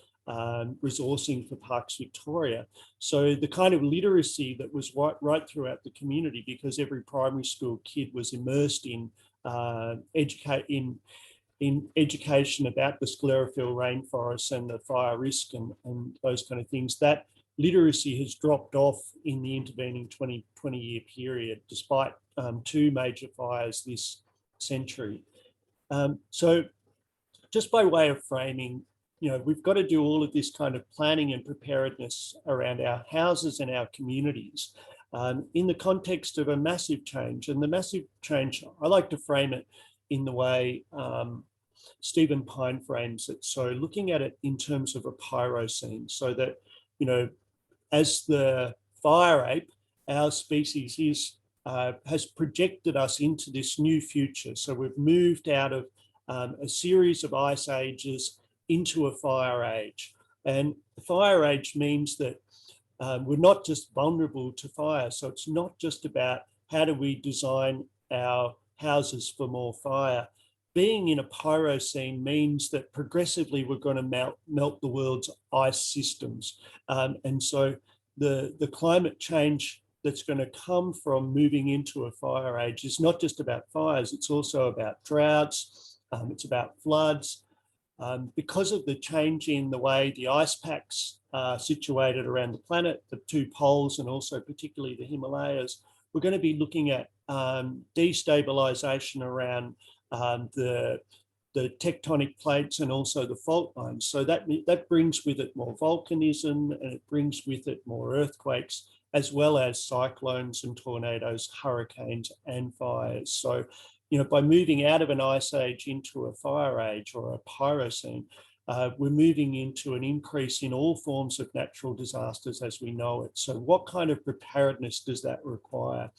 [SPEAKER 5] resourcing for Parks Victoria. So the kind of literacy that was right throughout the community, because every primary school kid was immersed in education about the sclerophyll rainforests and the fire risk and those kind of things, that literacy has dropped off in the intervening 20-year period, despite two major fires this century. So just by way of framing, we've got to do all of this kind of planning and preparedness around our houses and our communities in the context of a massive change. And the massive change, I like to frame it in the way Stephen Pine frames it. So looking at it in terms of a pyrocene, so that, as the fire ape, our species has projected us into this new future. So we've moved out of a series of ice ages into a fire age. And the fire age means that we're not just vulnerable to fire. So it's not just about how do we design our houses for more fire. Being in a pyrocene means that progressively we're going to melt the world's ice systems. And so the climate change that's going to come from moving into a fire age is not just about fires, it's also about droughts, it's about floods. Because of the change in the way the ice packs are situated around the planet, the two poles and also particularly the Himalayas, we're going to be looking at destabilization around the tectonic plates and also the fault lines. So that brings with it more volcanism, and it brings with it more earthquakes, as well as cyclones and tornadoes, hurricanes and fires. So, by moving out of an ice age into a fire age or a pyrocene, we're moving into an increase in all forms of natural disasters as we know it. So what kind of preparedness does that require?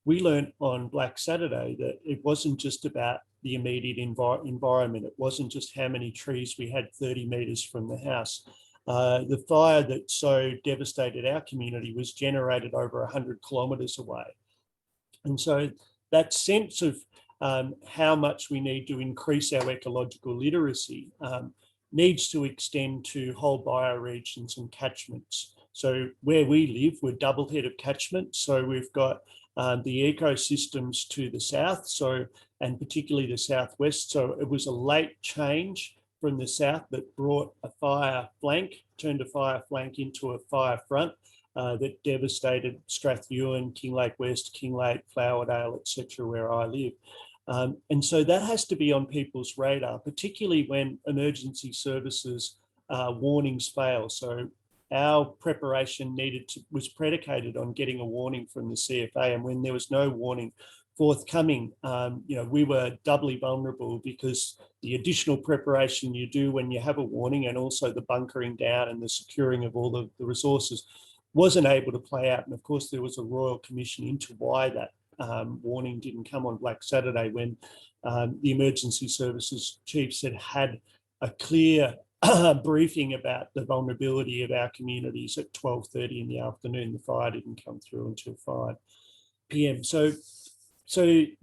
[SPEAKER 5] We learned on Black Saturday that it wasn't just about the immediate environment. It wasn't just how many trees we had 30 metres from the house. The fire that so devastated our community was generated over 100 kilometres away. And so that sense of how much we need to increase our ecological literacy needs to extend to whole bioregions and catchments. So where we live, we're double head of catchment. So we've got the ecosystems to the south, and particularly the southwest. So it was a late change from the south that brought a fire flank, turned a fire flank into a fire front that devastated Strathewen, Kinglake West, Kinglake, Flowerdale, etc., where I live. And so that has to be on people's radar, particularly when emergency services warnings fail. So our preparation was predicated on getting a warning from the CFA, and when there was no warning forthcoming, we were doubly vulnerable because the additional preparation you do when you have a warning, and also the bunkering down and the securing of all the resources, wasn't able to play out. And of course, there was a royal commission into why that warning didn't come on Black Saturday, when the emergency services chiefs had a clear briefing about the vulnerability of our communities at 12:30 in the afternoon. The fire didn't come through until 5 p.m. So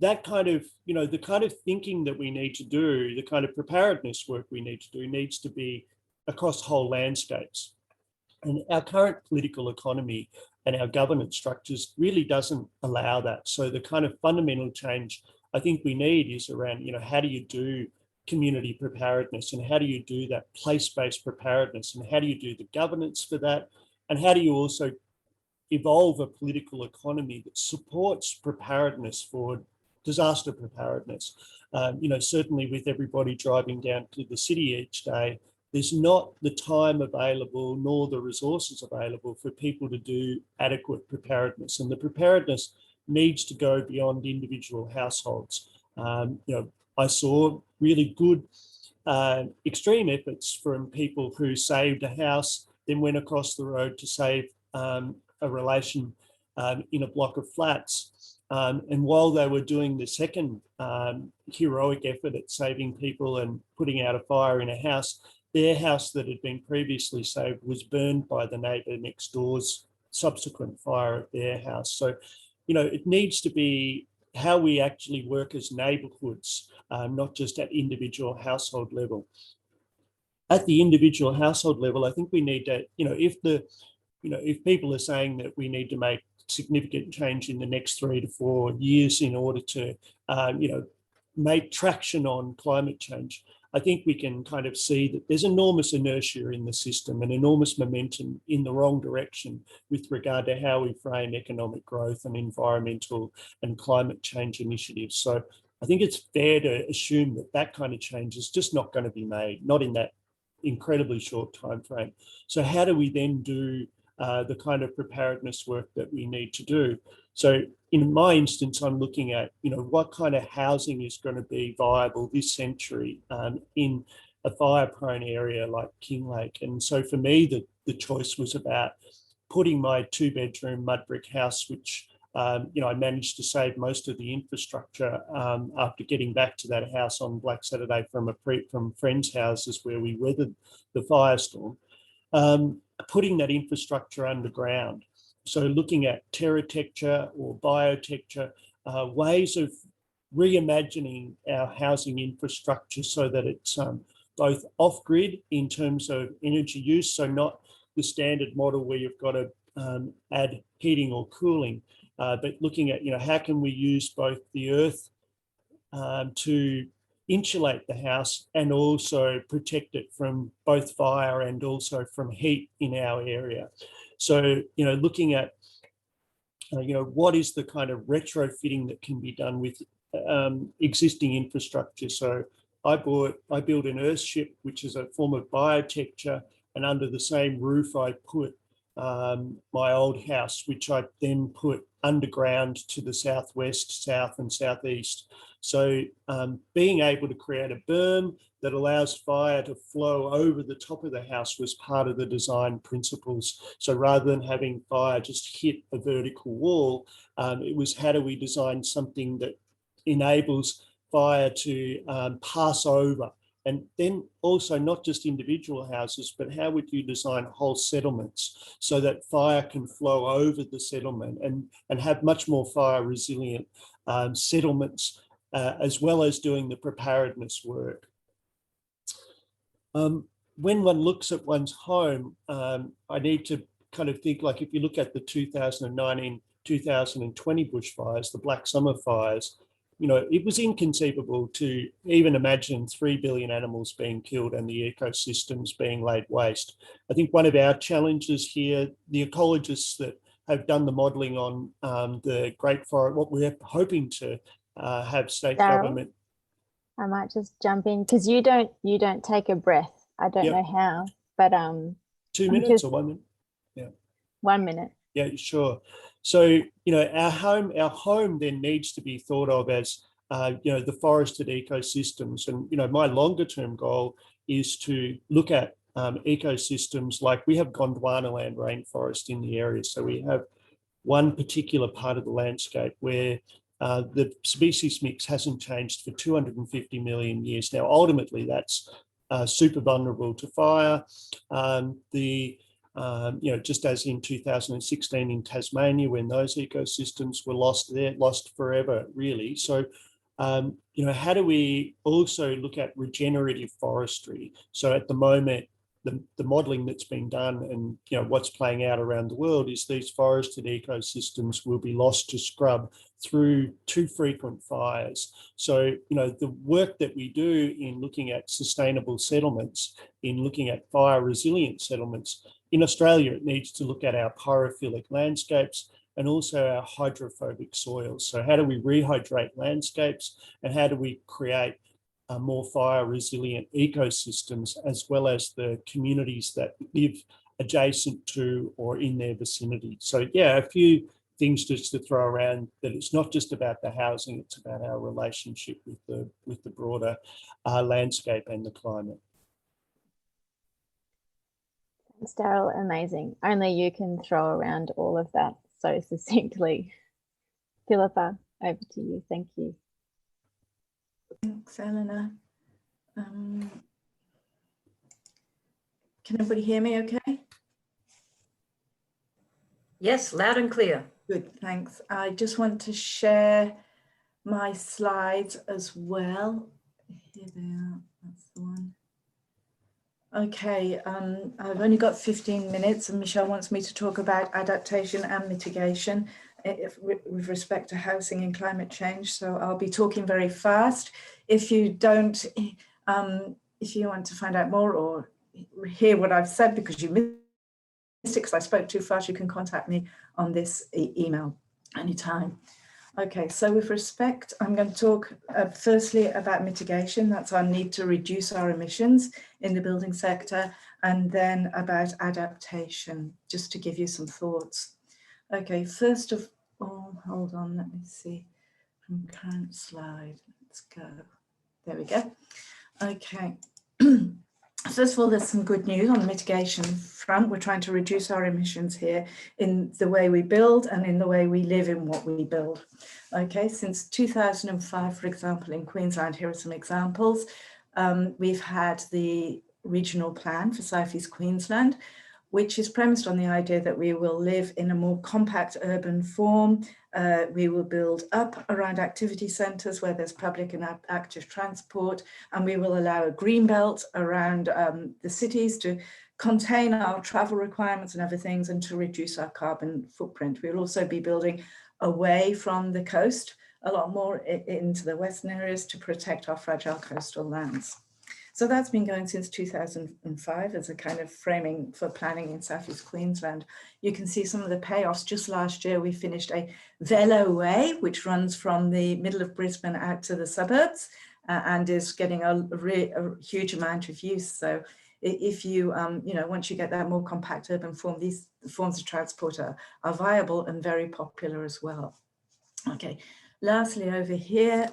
[SPEAKER 5] that kind of, the kind of thinking that we need to do, the kind of preparedness work we need to do, needs to be across whole landscapes. And our current political economy and our governance structures really doesn't allow that. So the kind of fundamental change I think we need is around, how do you do community preparedness, and how do you do that place-based preparedness, and how do you do the governance for that, and how do you also evolve a political economy that supports preparedness for disaster preparedness. Certainly with everybody driving down to the city each day, there's not the time available nor the resources available for people to do adequate preparedness, and the preparedness needs to go beyond individual households. I saw really good extreme efforts from people who saved a house, then went across the road to save a relation in a block of flats. And while they were doing the second heroic effort at saving people and putting out a fire in a house, their house that had been previously saved was burned by the neighbour next door's subsequent fire at their house. So, it needs to be how we actually work as neighbourhoods, not just at individual household level. At the individual household level, I think we need to, if people are saying that we need to make significant change in the next 3 to 4 years in order to, make traction on climate change, I think we can kind of see that there's enormous inertia in the system and enormous momentum in the wrong direction with regard to how we frame economic growth and environmental and climate change initiatives. So I think it's fair to assume that that kind of change is just not going to be made, not in that incredibly short time frame. So how do we then do the kind of preparedness work that we need to do? So in my instance, I'm looking at, what kind of housing is going to be viable this century in a fire-prone area like Kinglake. And so for me, the choice was about putting my 2-bedroom mud brick house, which I managed to save most of the infrastructure after getting back to that house on Black Saturday from friends' houses where we weathered the firestorm, putting that infrastructure underground. So looking at terratecture or biotecture, ways of reimagining our housing infrastructure so that it's both off-grid in terms of energy use, so not the standard model where you've got to add heating or cooling, but looking at, how can we use both the earth to insulate the house and also protect it from both fire and also from heat in our area. So, looking at, what is the kind of retrofitting that can be done with existing infrastructure. So I built an Earthship, which is a form of biotecture, and under the same roof I put my old house, which I then put underground to the southwest, south and southeast. So being able to create a berm that allows fire to flow over the top of the house was part of the design principles. So rather than having fire just hit a vertical wall, it was how do we design something that enables fire to pass over. And then also not just individual houses, but how would you design whole settlements so that fire can flow over the settlement and have much more fire resilient settlements, as well as doing the preparedness work. When one looks at one's home, I need to kind of think, like, if you look at the 2019, 2020 bushfires, the Black Summer fires, you know, it was inconceivable to even imagine 3 billion animals being killed and the ecosystems being laid waste. I think one of our challenges here, the ecologists that have done the modelling on the Great Forest, what we're hoping to have state
[SPEAKER 3] Daryl,
[SPEAKER 5] government.
[SPEAKER 3] I might just jump in because you don't take a breath. I don't know how, but
[SPEAKER 5] 2 minutes or 1 minute? Yeah.
[SPEAKER 3] 1 minute.
[SPEAKER 5] Yeah, sure. So, you know, our home then needs to be thought of as, you know, the forested ecosystems. And, you know, my longer term goal is to look at ecosystems like we have Gondwanaland rainforest in the area. So we have one particular part of the landscape where the species mix hasn't changed for 250 million years. Now, ultimately, that's super vulnerable to fire. You know, just as in 2016 in Tasmania, when those ecosystems were lost, they're lost forever, really. So, you know, how do we also look at regenerative forestry? So at the moment, the modelling that's been done and, you know, what's playing out around the world is these forested ecosystems will be lost to scrub through too frequent fires. So, you know, the work that we do in looking at sustainable settlements, in looking at fire resilient settlements, in Australia, it needs to look at our pyrophilic landscapes and also our hydrophobic soils. So how do we rehydrate landscapes and how do we create more fire resilient ecosystems, as well as the communities that live adjacent to or in their vicinity? So yeah, a few things just to throw around, that it's not just about the housing, it's about our relationship with the broader landscape and the climate.
[SPEAKER 3] Thanks, Daryl. Amazing. Only you can throw around all of that so succinctly. Philippa, over to you. Thank you.
[SPEAKER 1] Thanks, Eleanor. Can everybody hear me okay?
[SPEAKER 2] Yes, loud and clear.
[SPEAKER 1] Good, thanks. I just want to share my slides as well. Here they are, that's the one. Okay, I've only got 15 minutes and Michelle wants me to talk about adaptation and mitigation with respect to housing and climate change. So I'll be talking very fast. If you don't, if you want to find out more or hear what I've said because you missed it because I spoke too fast, you can contact me on this email anytime. Okay, so with respect, I'm going to talk firstly about mitigation. That's our need to reduce our emissions in the building sector, and then about adaptation, just to give you some thoughts. Okay, first of all, hold on, let me see from current slide. Let's go. There we go. Okay. First of all, there's some good news on the mitigation front. We're trying to reduce our emissions here in the way we build and in the way we live in what we build. Okay, since 2005, for example, in Queensland, here are some examples. We've had the regional plan for South East Queensland, which is premised on the idea that we will live in a more compact urban form. We will build up around activity centres where there's public and active transport, and we will allow a green belt around the cities to contain our travel requirements and other things and to reduce our carbon footprint. We'll also be building away from the coast, a lot more into the western areas to protect our fragile coastal lands. So that's been going since 2005 as a kind of framing for planning in South East Queensland. You can see some of the payoffs. Just last year, we finished a Velo Way, which runs from the middle of Brisbane out to the suburbs and is getting a huge amount of use. So if you, you know, once you get that more compact urban form, these forms of transport are viable and very popular as well. Okay, lastly over here,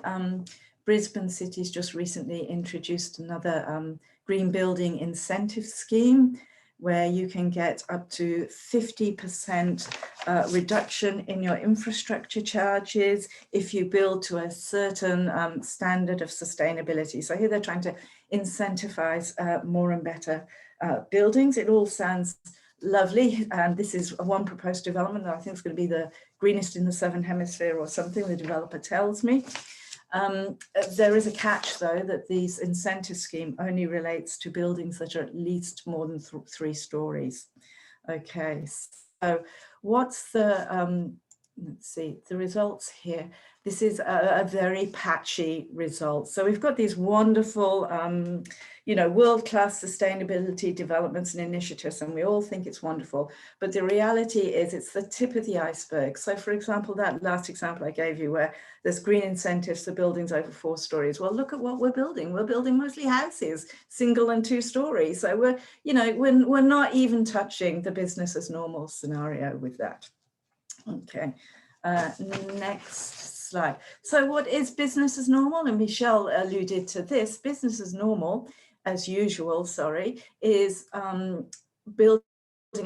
[SPEAKER 1] Brisbane City's just recently introduced another green building incentive scheme where you can get up to 50% reduction in your infrastructure charges if you build to a certain standard of sustainability. So here they're trying to incentivize more and better buildings. It all sounds lovely, and this is one proposed development that I think is going to be the greenest in the Southern Hemisphere or something, the developer tells me. There is a catch though, that this incentive scheme only relates to buildings that are at least more than 3 stories.
[SPEAKER 6] Okay, so what's the, let's see, the results here. This is a very patchy result. So we've got these wonderful, you know, world-class sustainability developments and initiatives, and we all think it's wonderful. But the reality is it's the tip of the iceberg. So for example, that last example I gave you where there's green incentives for buildings over 4 stories. Well, look at what we're building. We're building mostly houses, single and 2 stories. So we're, you know, we're not even touching the business as normal scenario with that. Okay, next slide. So what is business as normal? And Michelle alluded to this. Business as normal, as usual, sorry, is building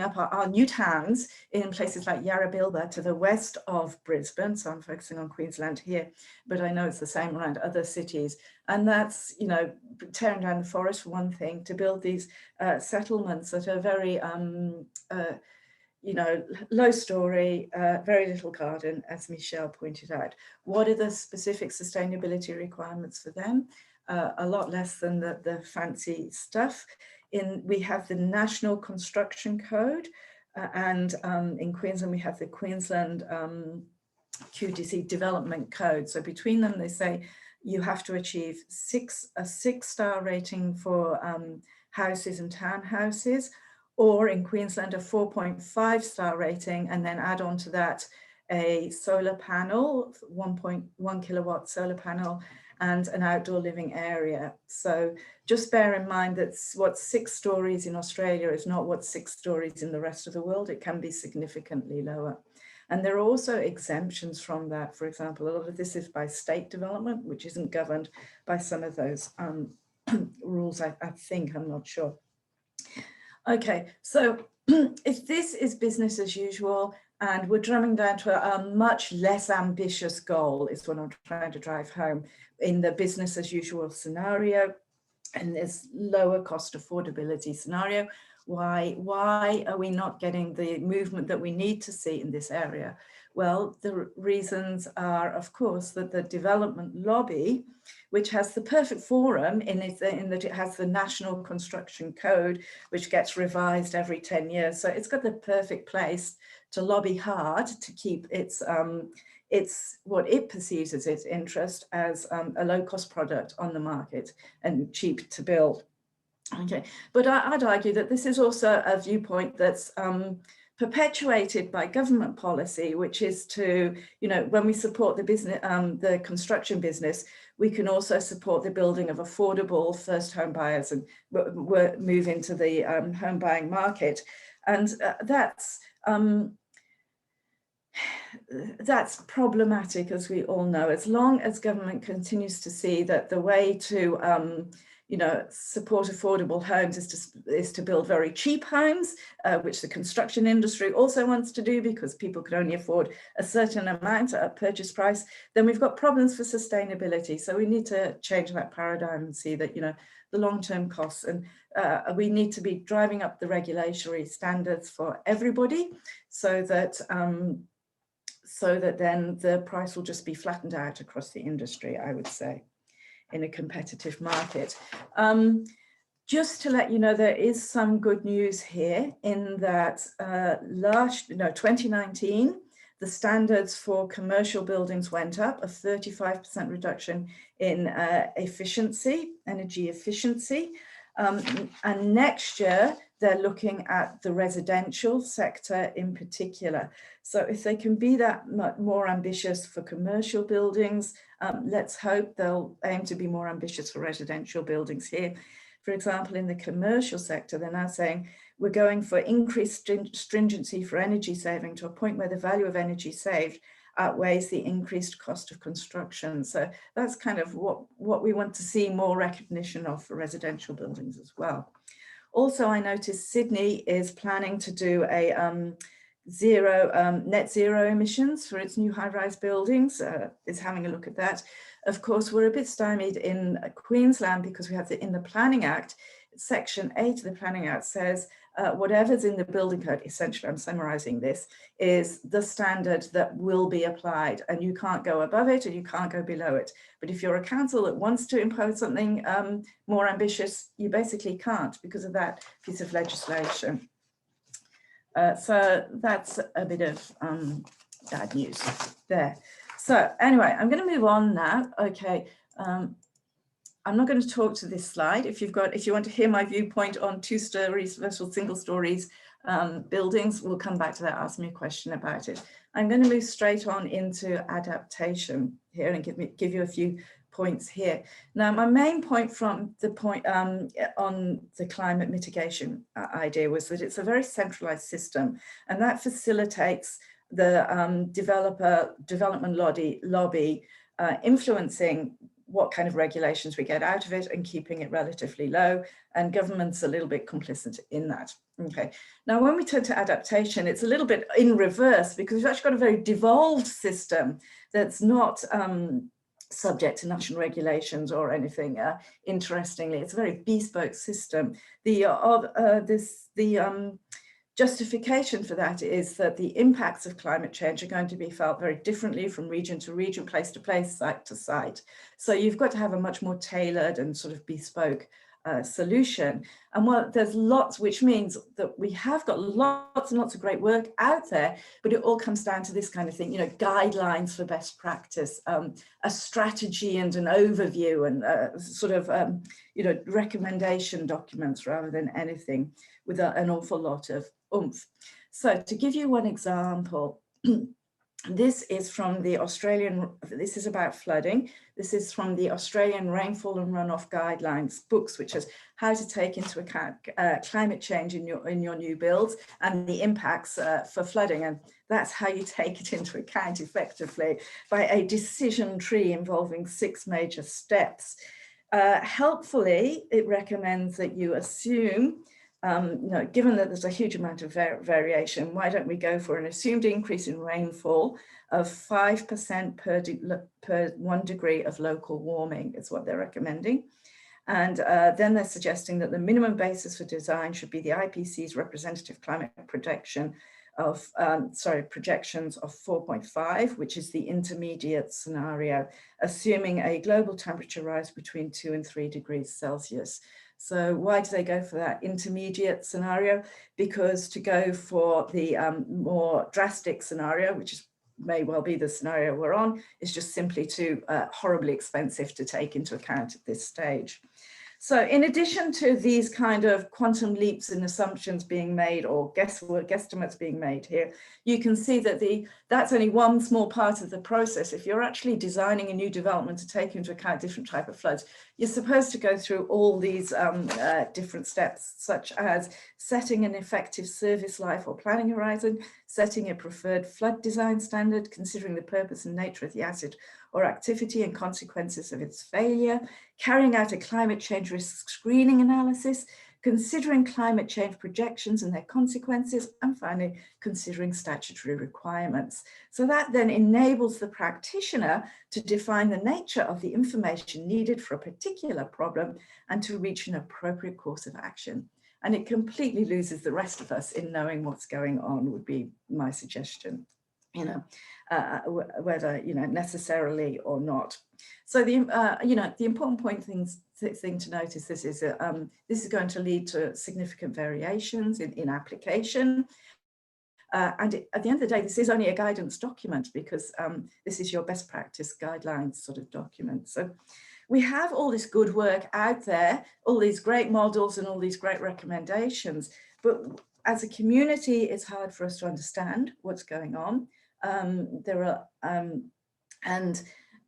[SPEAKER 6] up our new towns in places like Yarrabilba to the west of Brisbane. So I'm focusing on Queensland here, but I know it's the same around other cities. And that's, you know, tearing down the forest for one thing, to build these settlements that are very, you know, low story, very little garden, as Michelle pointed out. What are the specific sustainability requirements for them? A lot less than the fancy stuff. We have the National Construction Code, and in Queensland we have the Queensland QDC Development Code. So between them they say you have to achieve a 6-star rating for houses and townhouses, or in Queensland a 4.5-star rating, and then add on to that a solar panel, 1.1 kilowatt solar panel, and an outdoor living area. So just bear in mind that what's 6 stories in Australia is not what's 6 stories in the rest of the world. It can be significantly lower. And there are also exemptions from that. For example, a lot of this is by state development, which isn't governed by some of those rules, I think, I'm not sure. Okay, so if this is business as usual and we're drumming down to a much less ambitious goal, is what I'm trying to drive home in the business as usual scenario, and this lower cost affordability scenario, why are we not getting the movement that we need to see in this area? Well, the reasons are, of course, that the development lobby, which has the perfect forum in that it has the National Construction Code, which gets revised every 10 years. So it's got the perfect place to lobby hard to keep its what it perceives as its interest as a low-cost product on the market and cheap to build. Okay, but I'd argue that this is also a viewpoint that's perpetuated by government policy, which is to, you know, when we support the business, the construction business, we can also support the building of affordable first home buyers and move into the home buying market. And that's problematic, as we all know, as long as government continues to see that the way to you know, support affordable homes is to build very cheap homes, which the construction industry also wants to do because people can only afford a certain amount at purchase price, then we've got problems for sustainability. So we need to change that paradigm and see that, you know, the long-term costs, and we need to be driving up the regulatory standards for everybody so that then the price will just be flattened out across the industry, I would say, in a competitive market. Just to let you know, there is some good news here in that 2019, the standards for commercial buildings went up, a 35% reduction in efficiency, energy efficiency. And next year, they're looking at the residential sector in particular. So if they can be that much more ambitious for commercial buildings, let's hope they'll aim to be more ambitious for residential buildings here. For example, in the commercial sector, they're now saying we're going for increased stringency for energy saving to a point where the value of energy saved outweighs the increased cost of construction. So that's kind of what we want to see more recognition of for residential buildings as well. Also, I noticed Sydney is planning to do a net zero emissions for its new high-rise buildings, is having a look at that. Of course, we're a bit stymied in Queensland because we have in the Planning Act, Section 8 of the Planning Act says whatever's in the building code, essentially, I'm summarising this, is the standard that will be applied, and you can't go above it and you can't go below it. But if you're a council that wants to impose something more ambitious, you basically can't because of that piece of legislation. So that's a bit of bad news there. So anyway, I'm going to move on now. Okay. I'm not going to talk to this slide. If you want to hear my viewpoint on 2 stories versus single stories buildings, we'll come back to that, ask me a question about it. I'm going to move straight on into adaptation here and give you a few points here. Now, my main point from the point on the climate mitigation idea was that it's a very centralized system, and that facilitates the development lobby influencing what kind of regulations we get out of it and keeping it relatively low, and government's a little bit complicit in that. Okay, now when we turn to adaptation, it's a little bit in reverse, because we've actually got a very devolved system that's not subject to national regulations or anything. Interestingly, it's a very bespoke system. The justification for that is that the impacts of climate change are going to be felt very differently from region to region, place to place, site to site. So you've got to have a much more tailored and sort of bespoke solution. And well, there's lots, which means that we have got lots and lots of great work out there, but it all comes down to this kind of thing, you know, guidelines for best practice, a strategy and an overview, and sort of, you know, recommendation documents rather than anything with an awful lot of oomph. So to give you one example, this is from the Australian, this is about flooding. This is from the Australian Rainfall and Runoff Guidelines books, which is how to take into account climate change in your new builds and the impacts for flooding. And that's how you take it into account effectively, by a decision tree involving 6 major steps. Helpfully, it recommends that you assume, you know, given that there's a huge amount of variation, why don't we go for an assumed increase in rainfall of 5% per 1 degree of local warming is what they're recommending. And then they're suggesting that the minimum basis for design should be the IPCC's representative climate projection of, projections of 4.5, which is the intermediate scenario, assuming a global temperature rise between 2 and 3 degrees Celsius. So why do they go for that intermediate scenario? Because to go for the more drastic scenario, which may well be the scenario we're on, is just simply too horribly expensive to take into account at this stage. So in addition to these kind of quantum leaps in assumptions being made, or guesstimates being made here, you can see that that's only one small part of the process. If you're actually designing a new development to take into account different type of floods, you're supposed to go through all these different steps, such as setting an effective service life or planning horizon, setting a preferred flood design standard, considering the purpose and nature of the asset or activity and consequences of its failure, carrying out a climate change risk screening analysis, considering climate change projections and their consequences, and finally, considering statutory requirements. So that then enables the practitioner to define the nature of the information needed for a particular problem and to reach an appropriate course of action. And it completely loses the rest of us in knowing what's going on, would be my suggestion, you know, whether, you know, necessarily or not. So the, you know, the important thing to notice this is going to lead to significant variations in application. And at the end of the day, this is only a guidance document, because this is your best practice guidelines sort of document. So we have all this good work out there, all these great models and all these great recommendations, but as a community, it's hard for us to understand what's going on. And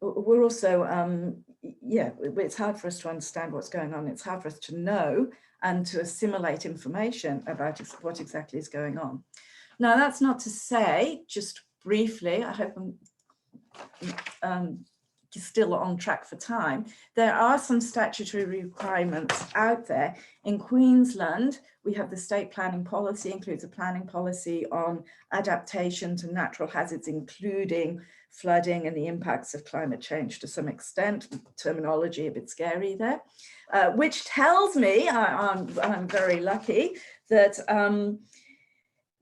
[SPEAKER 6] we're also, yeah, it's hard for us to understand what's going on. It's hard for us to know and to assimilate information about what exactly is going on. Now, that's not to say, just briefly, I hope I'm still on track for time, there are some statutory requirements out there. In Queensland, we have the state planning policy, includes a planning policy on adaptation to natural hazards, including flooding and the impacts of climate change to some extent. Terminology a bit scary there, which tells me, I'm very lucky, that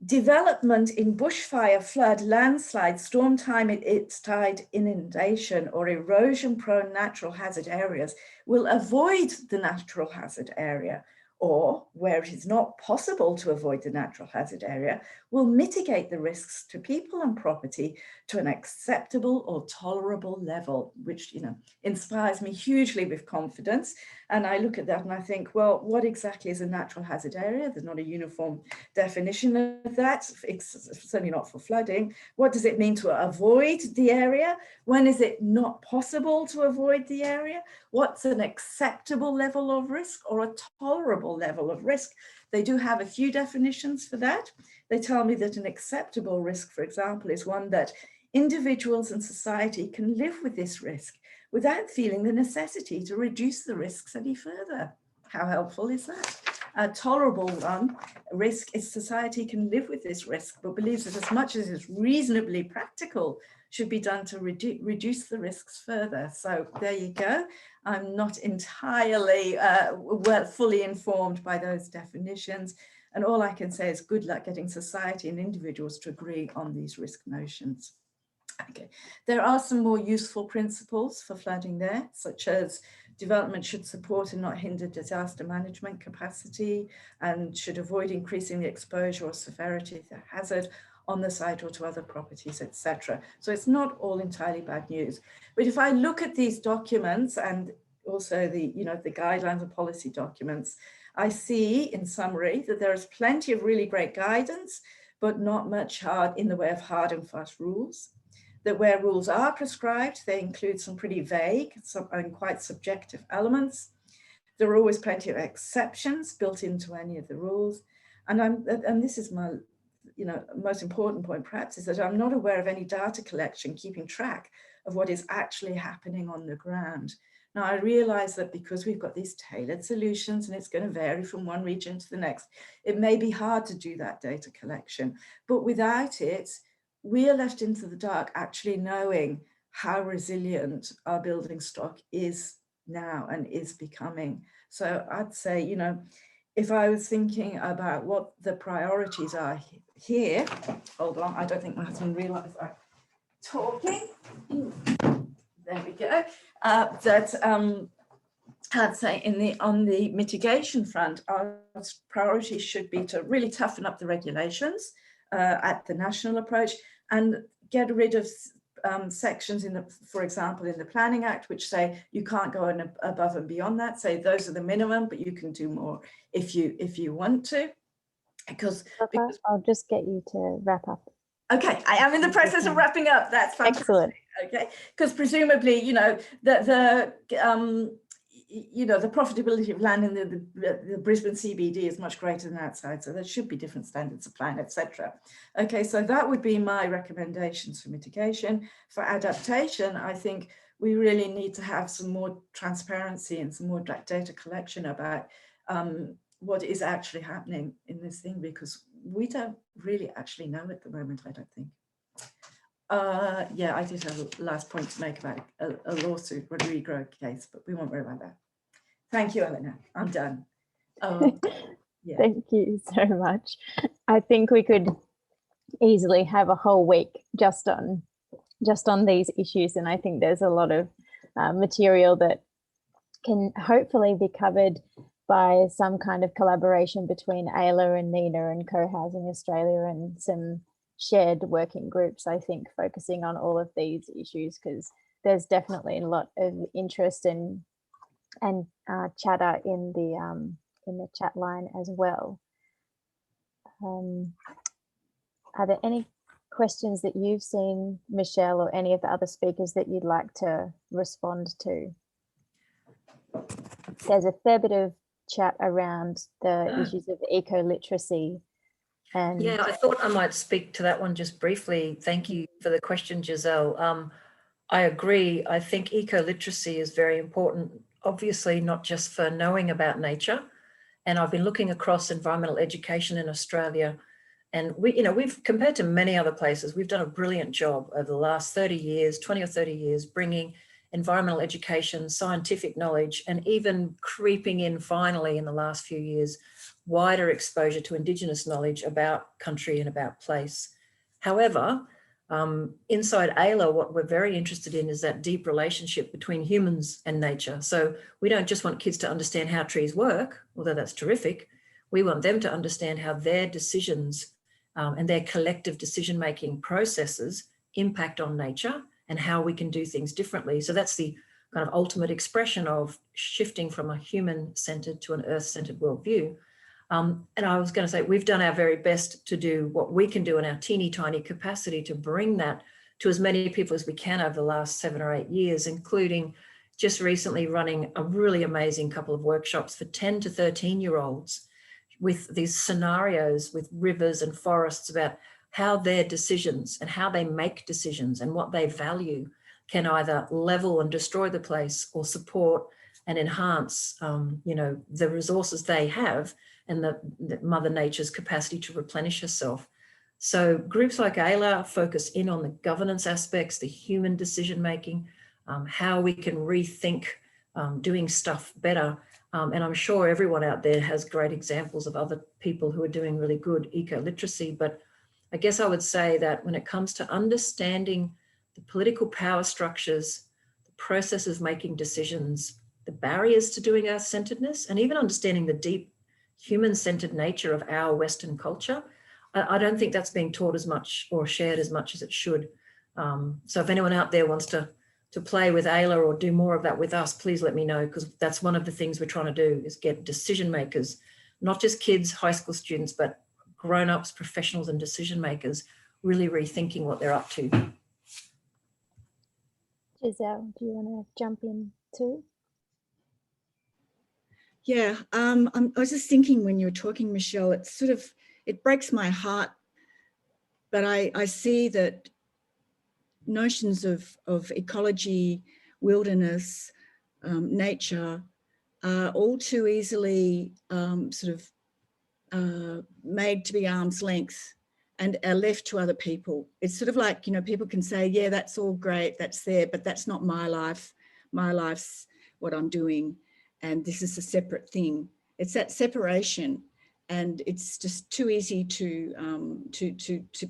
[SPEAKER 6] development in bushfire, flood, landslide, storm tide inundation, or erosion-prone natural hazard areas will avoid the natural hazard area or where it is not possible to avoid the natural hazard area, will mitigate the risks to people and property to an acceptable or tolerable level, which, you know, inspires me hugely with confidence. And I look at that and I think, well, what exactly is a natural hazard area? There's not a uniform definition of that. It's certainly not for flooding. What does it mean to avoid the area? When is it not possible to avoid the area? What's an acceptable level of risk or a tolerable level of risk? They do have a few definitions for that. They tell me that an acceptable risk, for example, is one that individuals and society can live with this risk without feeling the necessity to reduce the risks any further. How helpful is that? A tolerable risk is society can live with this risk, but believes that as much as is reasonably practical should be done to reduce the risks further. So there you go. I'm not entirely fully informed by those definitions. And all I can say is good luck getting society and individuals to agree on these risk notions. Okay, there are some more useful principles for flooding there, such as development should support and not hinder disaster management capacity and should avoid increasing the exposure or severity of the hazard on the site or to other properties, etc. So it's not all entirely bad news. But if I look at these documents and also the, you know, the guidelines and policy documents, I see in summary that there is plenty of really great guidance, but not much in the way of hard and fast rules. That where rules are prescribed, they include some pretty vague and quite subjective elements. There are always plenty of exceptions built into any of the rules. And this is my, you know, most important point perhaps, is that I'm not aware of any data collection keeping track of what is actually happening on the ground. Now I realize that because we've got these tailored solutions and it's going to vary from one region to the next, it may be hard to do that data collection, but without it, we are left into the dark actually knowing how resilient our building stock is now and is becoming. So I'd say, you know, if I was thinking about what the priorities are here, hold on, I don't think my husband realized I'm talking. There we go. I'd say on the mitigation front, our priorities should be to really toughen up the regulations at the national approach and get rid of sections in the, for example, in the Planning Act, which say you can't go above and beyond that. Say those are the minimum, but you can do more if you want to. Because
[SPEAKER 3] I'll just get you to wrap up.
[SPEAKER 6] Okay, I am in the process of wrapping up. That's fantastic.
[SPEAKER 3] Excellent.
[SPEAKER 6] Okay, because presumably, you know, the profitability of land in the Brisbane CBD is much greater than outside, so there should be different standards of plan, etc. Okay, so that would be my recommendations for mitigation. For adaptation, I think we really need to have some more transparency and some more data collection about what is actually happening in this thing, because we don't really actually know at the moment, I don't think. Yeah, I did have a last point to make about a lawsuit, a regrow case, but we won't worry about that. Thank you, Eleanor. I'm done. Yeah.
[SPEAKER 3] Thank you so much. I think we could easily have a whole week just on these issues, and I think there's a lot of material that can hopefully be covered by some kind of collaboration between AELA and NENA and Co-Housing Australia and some shared working groups, I think, focusing on all of these issues, because there's definitely a lot of interest and chatter in the chat line as well. Are there any questions that you've seen, Michelle, or any of the other speakers that you'd like to respond to? There's a fair bit of chat around the issues of eco-literacy. And
[SPEAKER 2] yeah, I thought I might speak to that one just briefly. Thank you for the question, Giselle. I agree. I think eco-literacy is very important, obviously not just for knowing about nature. And I've been looking across environmental education in Australia, and we've compared to many other places, we've done a brilliant job over the last 30 years, 20 or 30 years, bringing environmental education, scientific knowledge, and even creeping in finally in the last few years, wider exposure to Indigenous knowledge about country and about place. However, Inside AELA, what we're very interested in is that deep relationship between humans and nature. So we don't just want kids to understand how trees work, although that's terrific. We want them to understand how their decisions and their collective decision-making processes impact on nature and how we can do things differently. So that's the kind of ultimate expression of shifting from a human-centered to an earth-centered worldview. And I was going to say, we've done our very best to do what we can do in our teeny tiny capacity to bring that to as many people as we can over the last 7 or 8 years, including just recently running a really amazing couple of workshops for 10 to 13-year-olds with these scenarios with rivers and forests about how their decisions and how they make decisions and what they value can either level and destroy the place or support and enhance, the resources they have and the Mother Nature's capacity to replenish herself. So groups like AELA focus in on the governance aspects, the human decision-making, how we can rethink doing stuff better. And I'm sure everyone out there has great examples of other people who are doing really good eco-literacy. But I guess I would say that when it comes to understanding the political power structures, the processes making decisions, the barriers to doing earth-centeredness, and even understanding the deep human-centered nature of our Western culture, I don't think that's being taught as much or shared as much as it should. So if anyone out there wants to play with AELA or do more of that with us, please let me know, because that's one of the things we're trying to do is get decision makers, not just kids, high school students, but grown-ups, professionals and decision makers really rethinking what they're up to.
[SPEAKER 3] Giselle, do you want to jump in too?
[SPEAKER 1] Yeah, I was just thinking when you were talking, Michelle, it breaks my heart, but I see that notions of ecology, wilderness, nature are all too easily made to be arm's length and are left to other people. It's sort of like, people can say, yeah, that's all great, that's there, but that's not my life. My life's what I'm doing. And this is a separate thing. It's that separation, and it's just too easy to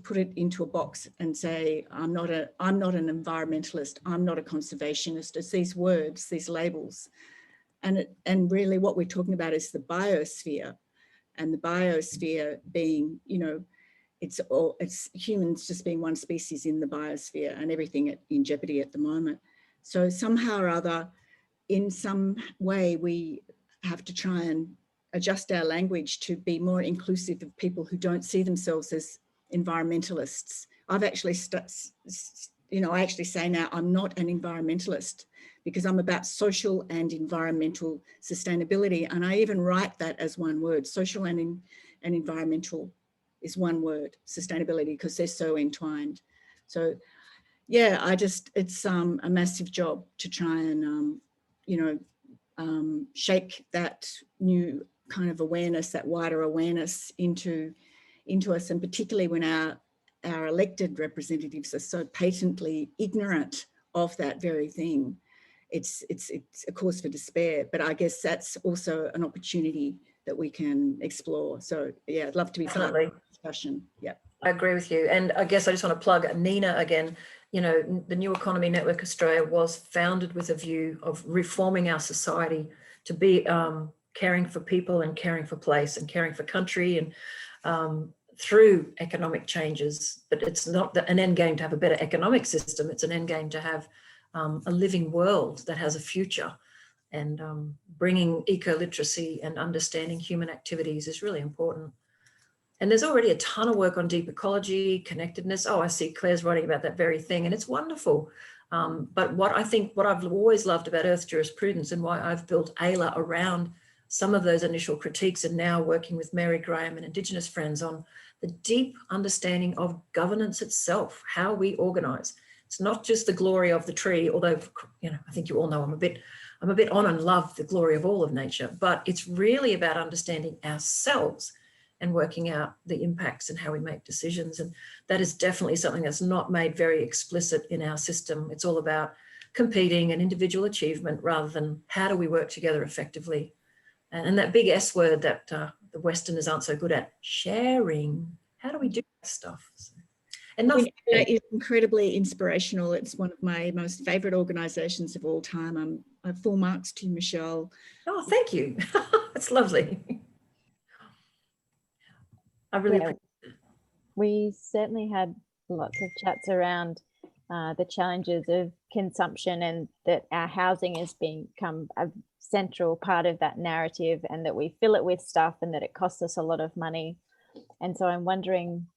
[SPEAKER 1] put it into a box and say, I'm not an environmentalist, I'm not a conservationist. It's these words, these labels, and really what we're talking about is the biosphere, and the biosphere being, it's humans just being one species in the biosphere, and everything in jeopardy at the moment. So somehow or other, in some way, we have to try and adjust our language to be more inclusive of people who don't see themselves as environmentalists. I've actually, I actually say now I'm not an environmentalist because I'm about social and environmental sustainability. And I even write that as one word. Social and environmental is one word, sustainability, because they're so entwined. So yeah, it's a massive job to try and, shake that new kind of awareness, that wider awareness into us, and particularly when our elected representatives are so patently ignorant of that very thing. It's a cause for despair, but I guess that's also an opportunity that we can explore. So yeah, I'd love to be part of the discussion. Yeah,
[SPEAKER 2] I agree with you. And I guess I just want to plug NENA again. The New Economy Network Australia was founded with a view of reforming our society to be caring for people and caring for place and caring for country, and through economic changes. But it's not an end game to have a better economic system. It's an end game to have a living world that has a future. And bringing eco-literacy and understanding human activities is really important. And there's already a ton of work on deep ecology, connectedness. Oh, I see Claire's writing about that very thing, and it's wonderful. But what I've always loved about Earth jurisprudence, and why I've built AELA around some of those initial critiques, and now working with Mary Graham and Indigenous friends on the deep understanding of governance itself, how we organise. It's not just the glory of the tree, although I think you all know I'm a bit on and love the glory of all of nature, but it's really about understanding ourselves and working out the impacts and how we make decisions. And that is definitely something that's not made very explicit in our system. It's all about competing and individual achievement rather than how do we work together effectively. And that big S word that the Westerners aren't so good at, sharing. How do we do that stuff? So, enough.
[SPEAKER 1] That is incredibly inspirational. It's one of my most favourite organisations of all time. Full marks to Michelle.
[SPEAKER 2] Oh, thank you. It's lovely. I really appreciate it.
[SPEAKER 3] We certainly had lots of chats around the challenges of consumption, and that our housing has become a central part of that narrative, and that we fill it with stuff and that it costs us a lot of money. And so I'm wondering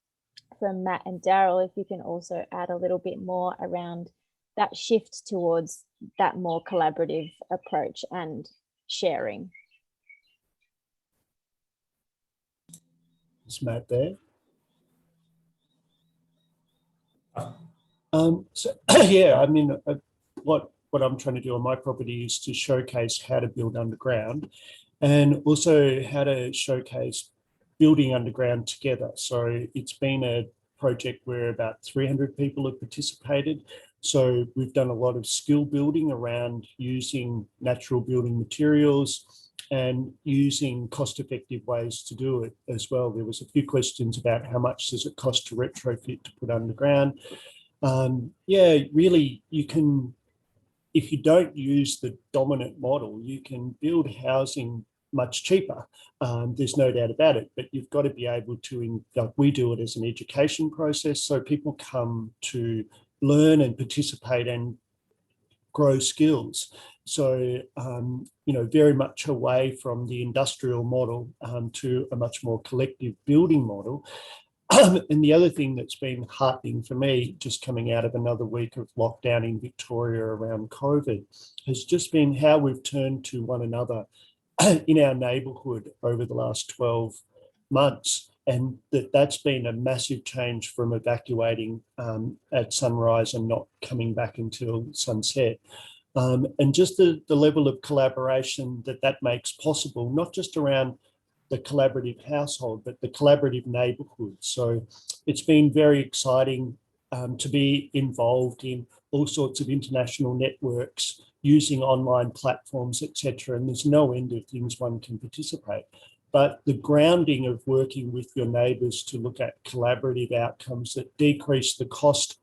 [SPEAKER 3] from Matt and Daryl if you can also add a little bit more around that shift towards that more collaborative approach and sharing.
[SPEAKER 5] Is Matt there? So yeah, I mean, what I'm trying to do on my property is to showcase how to build underground, and also how to showcase building underground together. So it's been a project where about 300 people have participated. So we've done a lot of skill building around using natural building materials and using cost-effective ways to do it as well. There was a few questions about how much does it cost to retrofit to put underground. Yeah, really, you can, if you don't use the dominant model, you can build housing much cheaper. There's no doubt about it, but you've got to be able to, like we do it as an education process, so people come to learn and participate and grow skills. So, you know, very much away from the industrial model to a much more collective building model. And the other thing that's been heartening for me, just coming out of another week of lockdown in Victoria around COVID, has just been how we've turned to one another in our neighbourhood over the last 12 months. And that's been a massive change from evacuating at sunrise and not coming back until sunset. And just the level of collaboration that makes possible, not just around the collaborative household, but the collaborative neighbourhood. So it's been very exciting to be involved in all sorts of international networks using online platforms, etc. And there's no end of things one can participate. But the grounding of working with your neighbours to look at collaborative outcomes that decrease the cost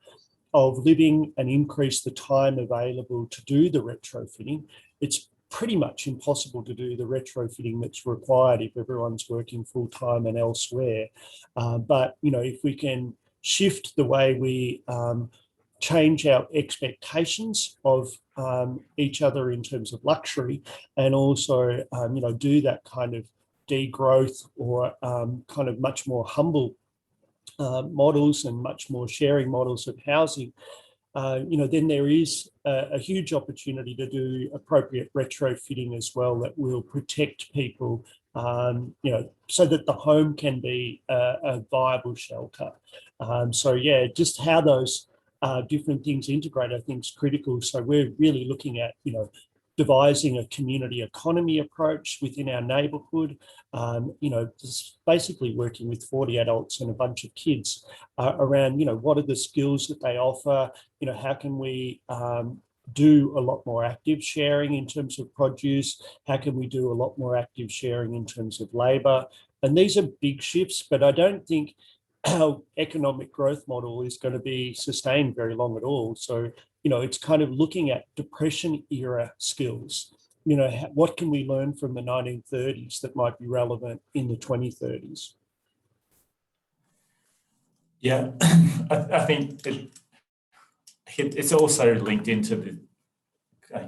[SPEAKER 5] of living and increase the time available to do the retrofitting, it's pretty much impossible to do the retrofitting that's required if everyone's working full time and elsewhere. But, you know, if we can shift the way we change our expectations of each other in terms of luxury, and also, you know, do that kind of degrowth or kind of much more humble models and much more sharing models of housing, you know, then there is a huge opportunity to do appropriate retrofitting as well that will protect people, you know, so that the home can be a viable shelter. So yeah, just how those different things integrate, I think, is critical. So we're really looking at, you know, devising a community economy approach within our neighbourhood, you know, just basically working with 40 adults and a bunch of kids around, you know, what are the skills that they offer, you know, how can we do a lot more active sharing in terms of produce, how can we do a lot more active sharing in terms of labour. And these are big shifts, but I don't think our economic growth model is going to be sustained very long at all. So, you know, it's kind of looking at Depression era skills. You know, what can we learn from the 1930s that might be relevant in the 2030s?
[SPEAKER 4] Yeah, I think it's also linked into the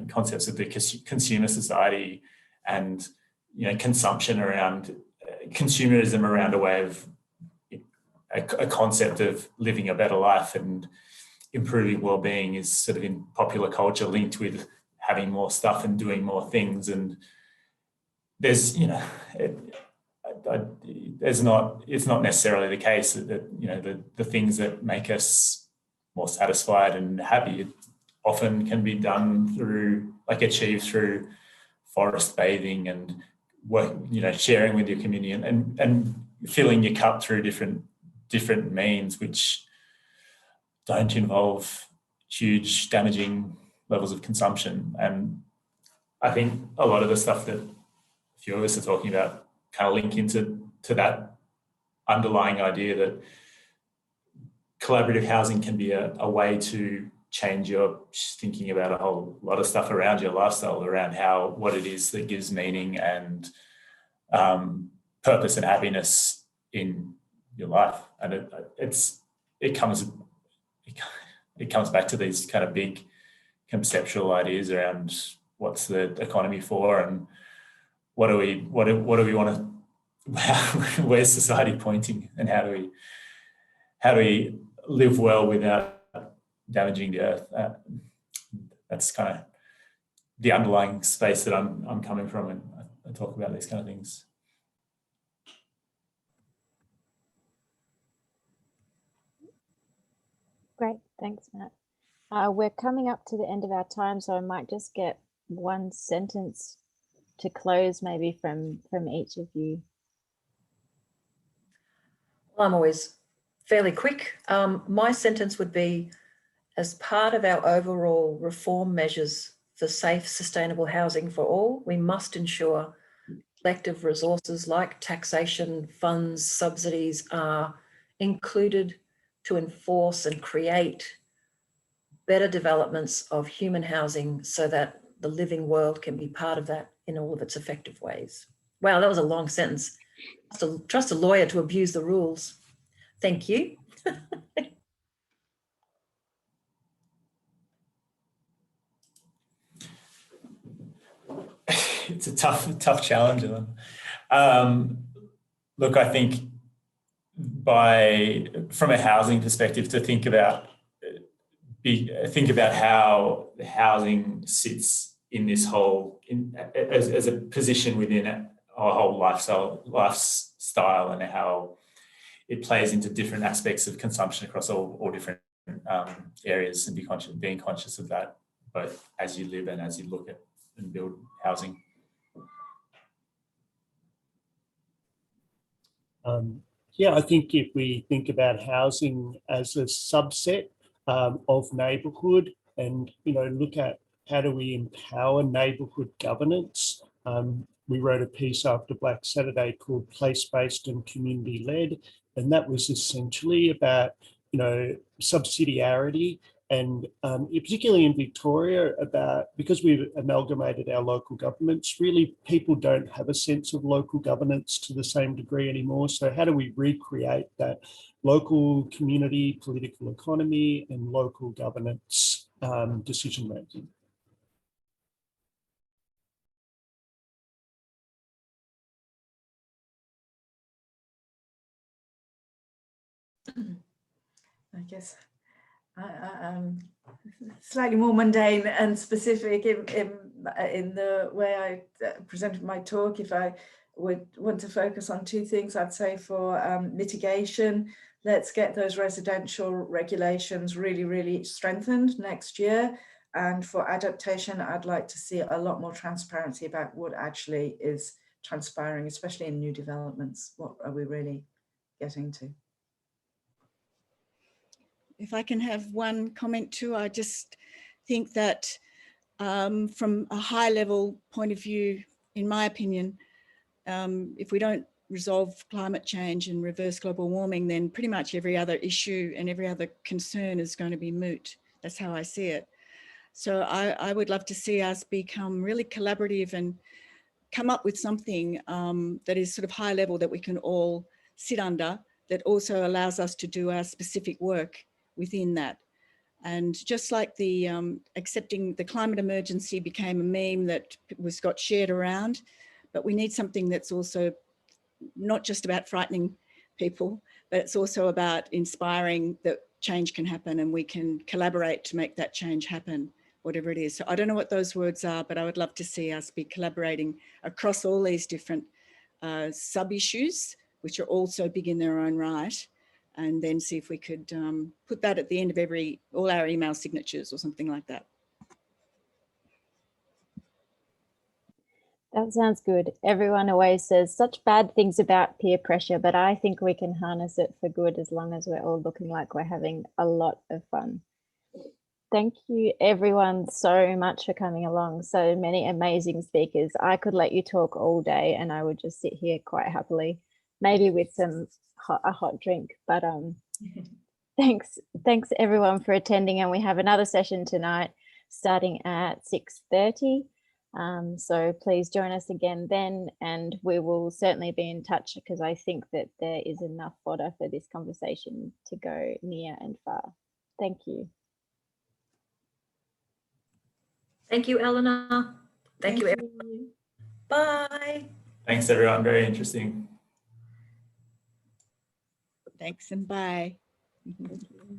[SPEAKER 4] concepts of the consumer society and, you know, consumption around consumerism around a way of a concept of living a better life and improving well-being is sort of in popular culture linked with having more stuff and doing more things. And there's, you know, it's not necessarily the case that, you know, the things that make us more satisfied and happy often can be done through, like, achieved through forest bathing and work, you know, sharing with your community and filling your cup through different means which don't involve huge damaging levels of consumption. And I think a lot of the stuff that a few of us are talking about kind of link into that underlying idea that collaborative housing can be a way to change your thinking about a whole lot of stuff around your lifestyle, around what it is that gives meaning and purpose and happiness in your life. And it comes back to these kind of big conceptual ideas around what's the economy for, and what do we want to, where's society pointing, and how do we live well without damaging the earth. That's kind of the underlying space that I'm coming from, and I talk about these kind of things.
[SPEAKER 3] Great, thanks, Matt. We're coming up to the end of our time, so I might just get one sentence to close, maybe from each of you.
[SPEAKER 2] Well, I'm always fairly quick. My sentence would be, as part of our overall reform measures for safe, sustainable housing for all, we must ensure collective resources like taxation, funds, subsidies are included to enforce and create better developments of human housing so that the living world can be part of that in all of its effective ways. Wow, that was a long sentence. Trust a lawyer to abuse the rules. Thank you.
[SPEAKER 4] It's a tough challenge. Look, I think from a housing perspective, to think about how housing sits in this whole, as a position within our whole lifestyle, and how it plays into different aspects of consumption across all different areas, and being conscious of that, both as you live and as you look at and build housing.
[SPEAKER 5] Yeah, I think if we think about housing as a subset of neighbourhood, and look at how do we empower neighbourhood governance. We wrote a piece after Black Saturday called Place-Based and Community-Led, and that was essentially about subsidiarity, and particularly in Victoria, because we've amalgamated our local governments, really people don't have a sense of local governance to the same degree anymore. So how do we recreate that local community, political economy, and local governance decision making?
[SPEAKER 6] I guess I'm slightly more mundane and specific in the way I presented my talk. If I would want to focus on two things, I'd say for mitigation, let's get those residential regulations really strengthened next year. And for adaptation, I'd like to see a lot more transparency about what actually is transpiring, especially in new developments. What are we really getting to?
[SPEAKER 1] If I can have one comment too, I just think that from a high level point of view, in my opinion, if we don't resolve climate change and reverse global warming, then pretty much every other issue and every other concern is going to be moot. That's how I see it. So I would love to see us become really collaborative and come up with something that is sort of high level that we can all sit under, that also allows us to do our specific work within that. And just like the accepting the climate emergency became a meme that got shared around, but we need something that's also not just about frightening people, but it's also about inspiring that change can happen and we can collaborate to make that change happen, whatever it is. So I don't know what those words are, but I would love to see us be collaborating across all these different sub-issues, which are also big in their own right, and then see if we could put that at the end of all our email signatures or something like that.
[SPEAKER 3] That sounds good. Everyone always says such bad things about peer pressure, but I think we can harness it for good as long as we're all looking like we're having a lot of fun. Thank you everyone so much for coming along. So many amazing speakers. I could let you talk all day and I would just sit here quite happily, maybe with a hot drink, but thanks everyone for attending, and we have another session tonight starting at 6:30. So please join us again then, and we will certainly be in touch, because I think that there is enough fodder for this conversation to go near and far. Thank you.
[SPEAKER 2] Thank you, Eleanor. Thank you, everyone.
[SPEAKER 6] you.
[SPEAKER 2] Bye.
[SPEAKER 4] Thanks, everyone. Very interesting.
[SPEAKER 1] Thanks and bye.
[SPEAKER 3] Thank you.